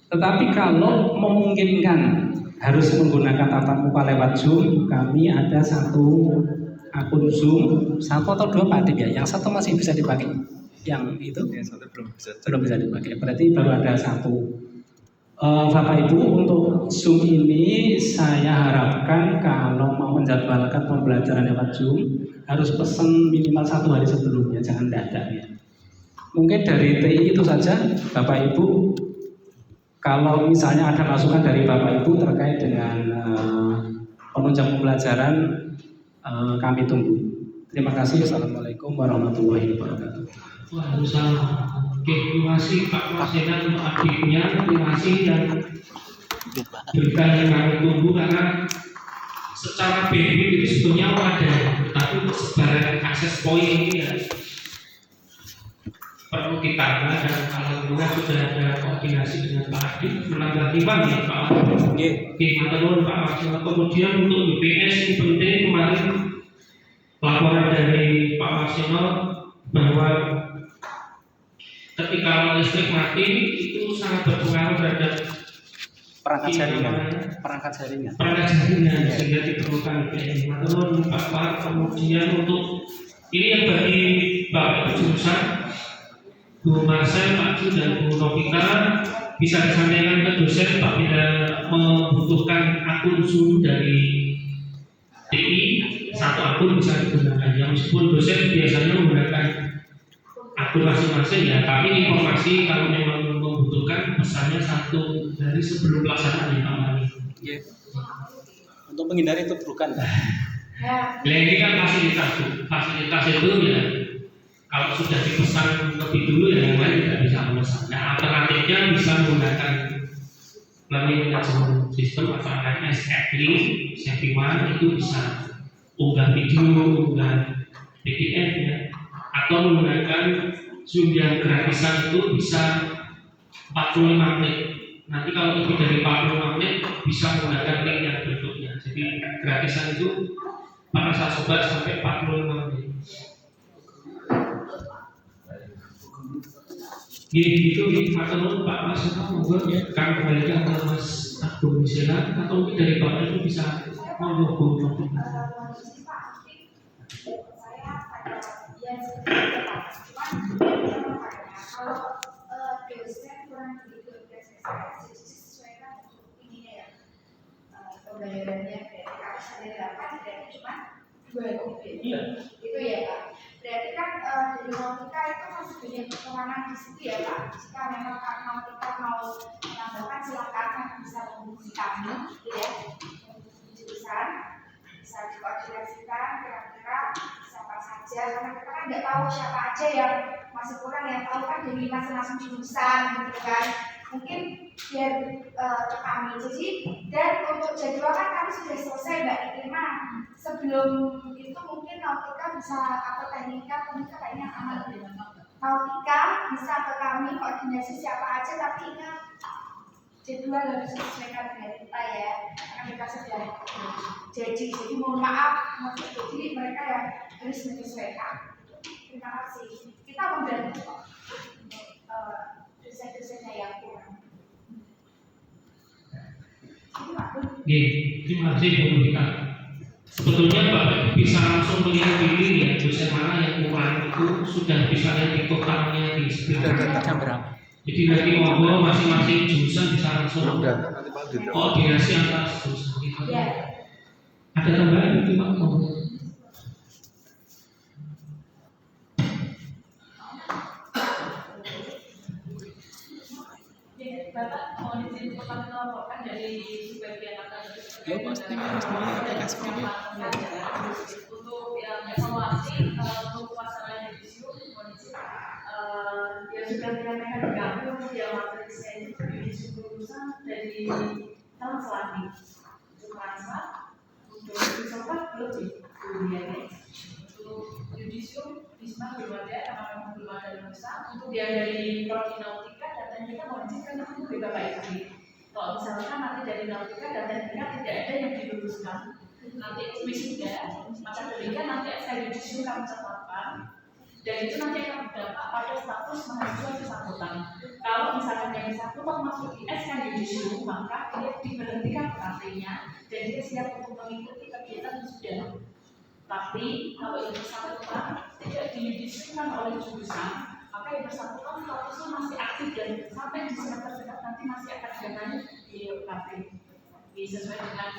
Tetapi kalau memungkinkan harus menggunakan tatap muka lewat Zoom, kami ada satu akun Zoom, satu atau dua Pak Adik ya, yang satu masih bisa dipakai, yang itu satu belum bisa dipakai, berarti baru ada satu. Bapak Ibu, untuk Zoom ini saya harapkan kalau mau menjadwalkan pembelajaran lewat Zoom harus pesan minimal 1 hari sebelumnya, jangan dadak ya. Mungkin dari TI itu saja, Bapak Ibu. Kalau misalnya ada masukan dari Bapak Ibu terkait dengan penunjang pembelajaran, kami tunggu. Terima kasih. Assalamualaikum warahmatullahi wabarakatuh. Waalaikumsalam. Oke, terima kasih Pak Waseda untuk update-nya. Terima kasih dan berita yang kami tunggu karena secara BB itu sebetulnya ada, tapi untuk sebaran akses point ini ya perlu ditambah dan alhamdulillah sudah ada koordinasi dengan Pak Adik menambah timbang ya Pak Adik. Oke, matur Pak Waseda. Kemudian untuk UPS ini penting, kemarin laporan dari Pak Waseda bahwa ketika listrik mati itu sangat berpengaruh terhadap perangkat jaringan sehingga diperlukan UPS. Matur Pak. Kemudian untuk ini yang bagi Bapak jurusan Bu Marcel, Pak Ju dan Bu Novita bisa disampaikan ke dosen apabila membutuhkan akun Zoom dari TI, satu akun bisa digunakan. Ya, meskipun dosen biasanya menggunakan akun masing-masing ya, tapi informasi kalau memang membutuhkan pesannya satu dari sebelum pelaksanaan ya Pak Mari. Untuk menghindari itu bukan. Nah, ini kan fasilitas itu ya kalau sudah dipesan lebih dulu ya yang lain tidak bisa memesan. Nah, alternatifnya bisa menggunakan learning management system atau LMS Apply, Sevima itu bisa unggah video, unggah PDF ya, atau menggunakan Zoom yang gratisan itu bisa 45 menit. Nanti kalau lebih dari 45 menit bisa menggunakan link yang berikutnya. Jadi gratisan itu pada saat coba sampai 45 menit. Gitu atau Pak Mas monggo ya kami kembalikan ke Mas Agung Misela atau mungkin dari Bapak itu bisa monggo. Kalau dosen kurang begitu jadi disesuaikan untuk ininya ya pembayarannya dari harus ada 8 dan cuma 2 mobil itu ya Pak. Berarti kan dari Nautika itu masih banyak kekurangan di situ ya Pak. Jika memang Nautika mau menambahkan silakan nanti bisa menghubungi kami ya jurusan bisa dikoordinasikan kira-kira siapa saja karena kita kan nggak tahu siapa aja yang masih kurang, yang tahu kan dari masing-masing jurusan gitu kan, mungkin biar ke kami. Jadi dan untuk jadwal kan kami sudah selesai Mbak Irma. Sebelum itu mungkin Nautika bisa atau teknika kayaknya aman. Nautika bisa ke kami koordinasi siapa aja, tapi ingat jadwal harus disesuaikan dengan kita ya, karena kita sudah jadi mohon maaf jadi mereka yang harus menyesuaikan. Terima kasih. Kita membantu dosen-dosennya yang kurang. Terima kasih Bu Novita. Sebetulnya Bapak bisa langsung melihat diri ya dosen mana yang kurang itu sudah bisa lihat di totalnya di sebelah berapa. Jadi nanti monggo masing-masing jurusan bisa langsung koordinasi antara jurusan itu. Ada tambahan itu Pak? Bapak mau izin kami melaporkan dari sebagian akademik untuk yang evaluasi untuk pelaksanaan yudisium yang sudah menyampaikan di kami untuk yang materi saya yudisium lulusan dari tahun selami untuk merasa untuk disobat lebih kemudiannya untuk yudisium Bisma belum ada karena memang belum ada lulusan. Untuk yang dari Prodi Nautika datanya kita mau dicek itu dari Bapak Ibu. Kalau misalkan nanti dari Nautika dan teknika tidak ada yang diluluskan, nanti wisuda, maka ketika nanti SKY justru kami catatkan, dan itu nanti akan berdampak pada status mahasiswa bersangkutan. Kalau misalkan yang bersangkutan masuk di SKY justru, maka dia diberhentikan UKT-nya dan dia siap untuk mengikuti kegiatan wisuda. Tapi kalau yang bersangkutan tidak didiskusikan oleh jurusan, maka yang bersangkutan statusnya masih aktif dan sampai di semester dekat nanti masih akan dilakukan di UKT. Sesuai dengan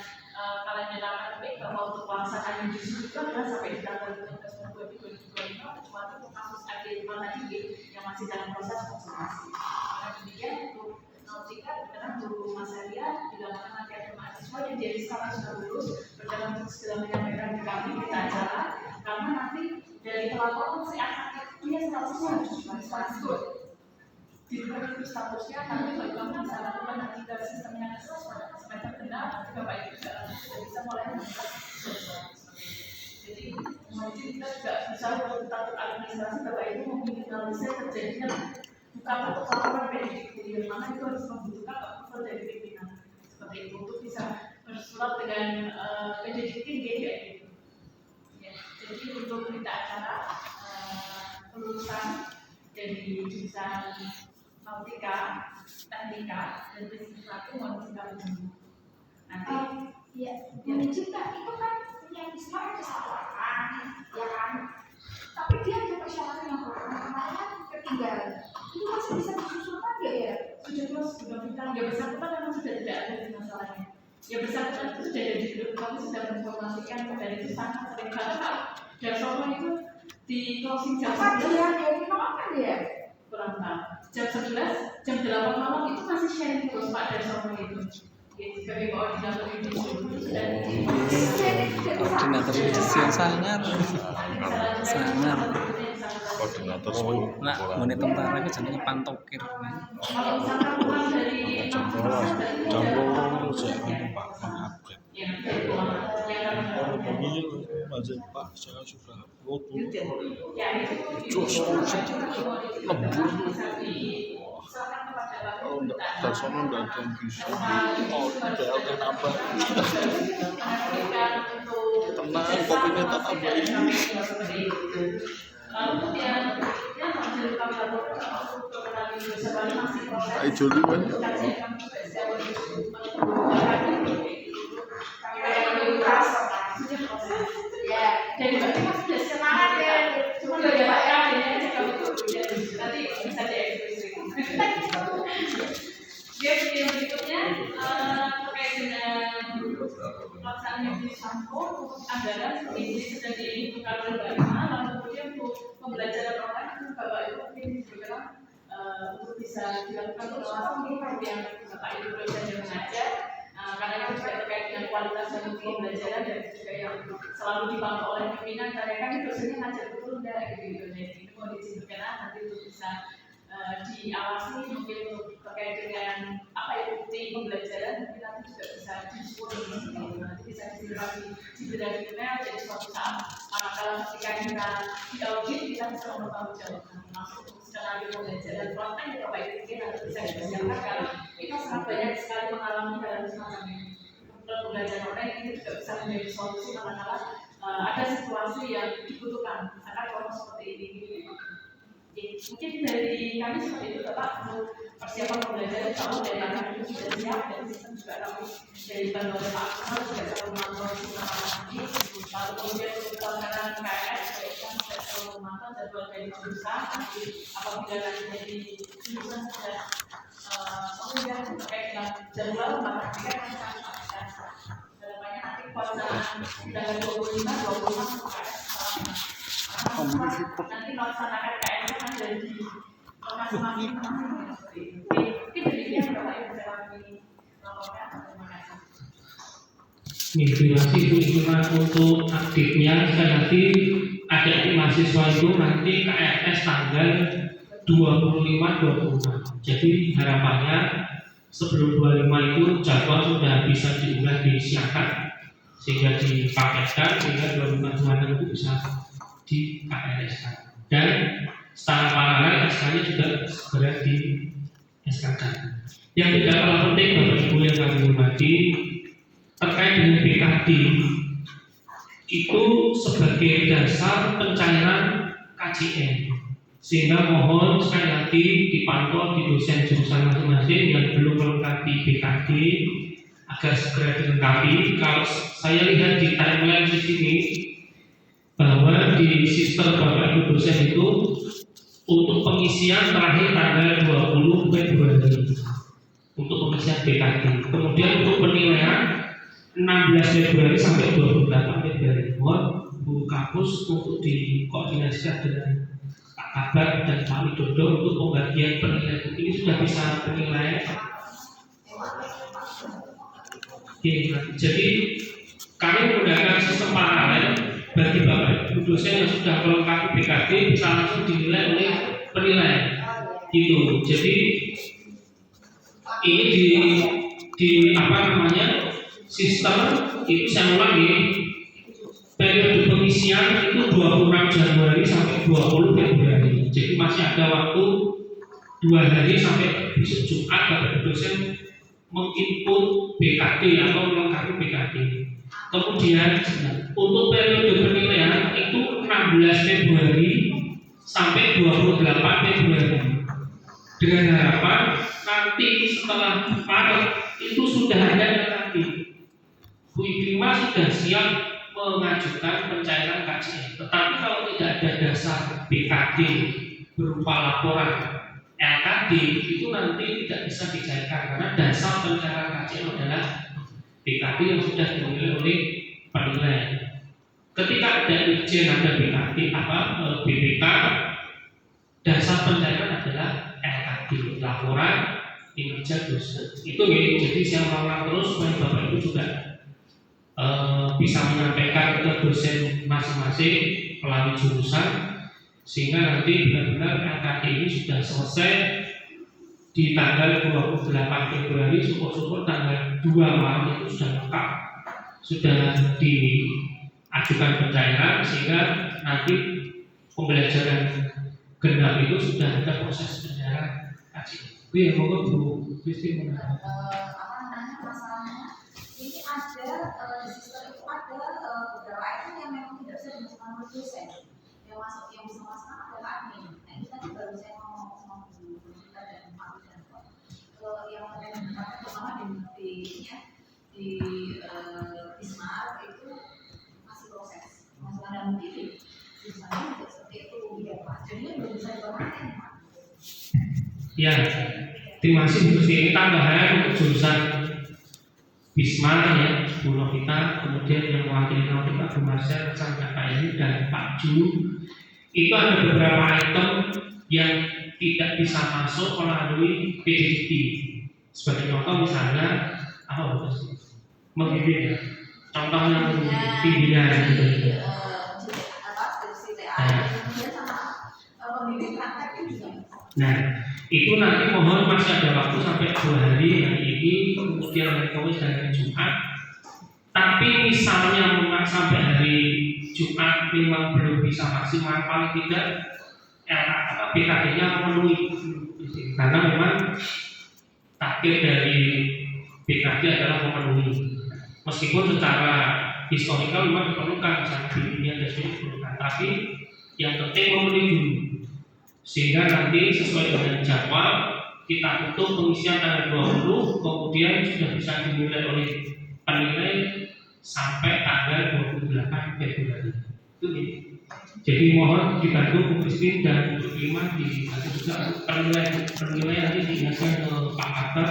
kalender akademik bahwa untuk pelaksanaan justru itu adalah sampai di tanggal 15 Februari 2025 kecuali untuk kasus AD5 tadi yang masih dalam proses konsultasi. Karena demikian untuk Nautika dengan guru Mas Arya dilakukan nanti ada mahasiswa yang jadi sekarang sudah lulus berjalan untuk segera menyampaikan ke kami kita acara karena nanti dari pelaporan si anak punya statusnya harus masuk diberi statusnya nanti bagi kami bisa lakukan nanti dari sistemnya sesuai semester genap nanti Bapak Ibu sudah bisa mulai membuka. Jadi mungkin kita juga bisa untuk administrasi Bapak Ibu meminimalisir terjadinya bukan untuk laporan PDDK di mana itu harus membutuhkan approval dari pimpinan seperti itu untuk bisa bersurat dengan PDDK kayak gitu. Ya, jadi untuk berita acara kelulusan dari jurusan Nautika, Teknika, dan Bisnis Satu mohon kita menunggu. Nanti, ya, mencipta itu kan yang Islam ada satu orang, ya kan? Tapi dia ada persyaratan yang namanya ketinggalan. Itu masih bisa disusulkan nggak ya? Sudah kita ya bersangkutan memang sudah tidak ada di masalahnya. Ya bersangkutan itu sudah ada di grup, kami sudah menginformasikan dan itu sangat sering banget. Dan soalnya itu di closing jam 11 dari mana ya? Kurang tahu. Jam 11, jam 8 malam itu masih sharing terus Pak dari soalnya itu. Sebagai koordinator industri sudah koordinator industri yang sangat Koordinator nah menit tentara itu jadinya pantokir kalau misalkan kurang dari jam 12 saya Pak mengupgrade masih Pak saya sudah kalau enggak sono enggak ada yang bisa PLT nambah tenang kopinya tak tambahin ayo joli kan ya jadi kita sudah semangat ya cuma udah Pak ya nanti bisa diekspresikan. Dia yang berikutnya terkait dengan pelaksanaan yang disampur untuk anggaran ini sudah dibuka oleh Mbak Irma, lalu kemudian untuk pembelajaran online itu Bapak Ibu mungkin juga untuk bisa dilakukan pengawasan mungkin yang Bapak Ibu belajar mengajar karena itu juga terkait dengan kualitas dan pembelajaran dan juga yang selalu dipantau oleh pimpinan karena kan dosennya ngajar betul enggak gitu jadi itu kondisi berkenan nanti itu bisa diawasi mungkin untuk terkait dengan apa itu bukti pembelajaran mungkin nanti juga bisa disusun nanti bisa diberikan email jadi suatu saat manakala ketika kita diaudit kita bisa mempertanggungjawabkan termasuk skenario pembelajaran praktek yang Bapak Ibu mungkin nanti bisa dipersiapkan karena kita sangat banyak sekali mengalami dalam semacam ini pembelajaran online ini juga bisa menjadi solusi manakala ada situasi yang dibutuhkan misalkan contoh seperti ini mungkin dari kami seperti itu Bapak untuk persiapan pembelajaran kalau dari anak itu sudah siap dan sistem juga kami dari bantuan Pak Akmal juga selalu memantau lagi lalu kemudian untuk pelaksanaan KRS kan juga selalu memantau jadwal dari jurusan nanti apabila nanti dari jurusan sudah kemudian terkait dengan jadwal maka kita akan sampaikan dalamnya nanti pelaksanaan tanggal 25 KRS nanti melaksanakan KRS kan dari lokasi masing-masing mungkin demikian Bapak Ibu bisa kami laporkan. Terima kasih. Terima kasih Bu Irma untuk update-nya. Sekali lagi ada mahasiswa itu nanti KRS tanggal 25-26. Jadi harapannya sebelum 25 itu jadwal sudah bisa diunggah di Siakat sehingga dipaketkan sehingga 25 itu bisa di KRS dan secara paralel SK-nya juga segera di SK-kan. Yang tidak kalah penting Bapak Ibu yang kami hormati terkait dengan BKD itu sebagai dasar pencairan KJN, sehingga mohon sekali lagi dipantau di dosen jurusan masing-masing yang belum melengkapi BKD agar segera dilengkapi. Kalau saya lihat di timeline di sini bahwa di sistem Bapak Ibu dosen itu untuk pengisian terakhir tanggal 20 Februari untuk pengisian BKD. Kemudian untuk penilaian 16 Februari sampai 28 Februari. Mohon Bu Kapus untuk dikoordinasikan dengan Pak Kabar dan Pak Widodo untuk pembagian penilaian. Ini sudah bisa penilaian. Jadi kami menggunakan sistem paralel bagi Bapak Ibu dosen yang sudah melengkapi BKD bisa langsung dinilai oleh penilai. Gitu. Jadi ini di apa namanya sistem itu saya ulangi periode pengisian itu 26 Januari sampai 20 Februari. Jadi masih ada waktu 2 hari sampai besok Jumat Bapak dosen menginput BKD atau melengkapi BKD. Kemudian untuk periode penilaian itu 16 Februari sampai 28 Februari. Dengan harapan nanti setelah Maret itu sudah ada nanti Bu Ibrima sudah siap mengajukan pencairan KJN. Tetapi kalau tidak ada dasar BKD berupa laporan LKD itu nanti tidak bisa dicairkan karena dasar pencairan KJN adalah BKD yang sudah dinilai oleh penilai. Ketika ada izin ada BKD BPK, dasar pencairan adalah LKD, laporan kinerja dosen. Itu ya, jadi saya ulang terus supaya Bapak Ibu juga bisa menyampaikan ke dosen masing-masing melalui jurusan sehingga nanti benar-benar LKD ini sudah selesai di tanggal 28 Februari, syukur-syukur tanggal 2 Maret itu sudah lengkap, sudah diajukan pencairan sehingga nanti pembelajaran genap itu sudah ada proses pencairan KJN. Iya, monggo Bu Kristi menambah. Masalahnya ini ada di sistem itu ada beberapa item yang memang tidak bisa dimasukkan oleh dosen. Yang bisa masukkan adalah admin. Nah ini tadi baru saya ngomong sama Bu Kita dan Pak dan yang pertama di Bismar itu masih proses pemasukan dan mungkin di sana juga seperti itu ya Pak. Jadi belum bisa diperhatikan Pak. Ya, terima kasih Bu Kristi. Ini tambahan untuk jurusan Bismar ya, Bu Novita, kemudian yang mewakili nanti Pak Bumarsel, sampai Pak Yani dan Pak Ju. Itu ada beberapa item yang tidak bisa masuk melalui PDD. Sebagai contoh misalnya apa sih? Membimbing ya. Contoh yang bimbingan gitu. Nah, itu nanti mohon masih ada waktu sampai 2 hari ini, kemudian hari Kamis dan hari Jumat. Tapi misalnya memang sampai hari Jumat memang belum bisa maksimal, paling tidak BKD-nya memenuhi karena memang target dari BKD adalah memenuhi. Meskipun secara historikal memang diperlukan misalnya bimbingan dan diperlukan, tapi yang penting memenuhi dulu. Sehingga nanti sesuai dengan jadwal kita tutup pengisian tanggal 20, kemudian sudah bisa dinilai oleh penilai sampai tanggal 28 Februari. Itu nih. Jadi mohon dibantu Bu Kristi dan Bu Prima dibantu juga penilai nanti diingatkan ke Pak Kabar.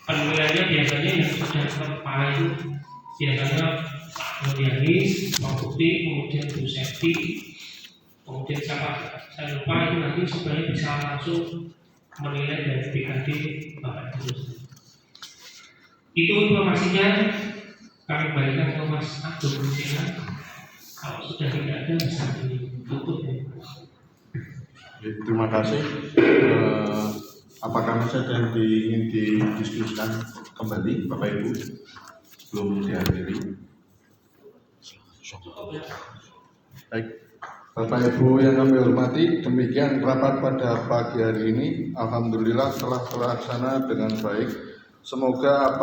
Penilaiannya biasanya yang sudah terpakai itu biasanya Pak Nurianis, Pak Putih, kemudian Bu Septi, kemudian siapa saya lupa itu nanti supaya bisa langsung menilai dari BKD Bapak Ibu. Itu informasinya. Kami berikan ke Mas Abdul Rusina. Kalau sudah tidak ada bisa ditutup ya. Terima kasih. Apakah masih ada yang ingin didiskusikan kembali Bapak Ibu sebelum dihadiri? Baik. Bapak Ibu yang kami hormati, demikian rapat pada pagi hari ini. Alhamdulillah telah terlaksana dengan baik. Semoga apa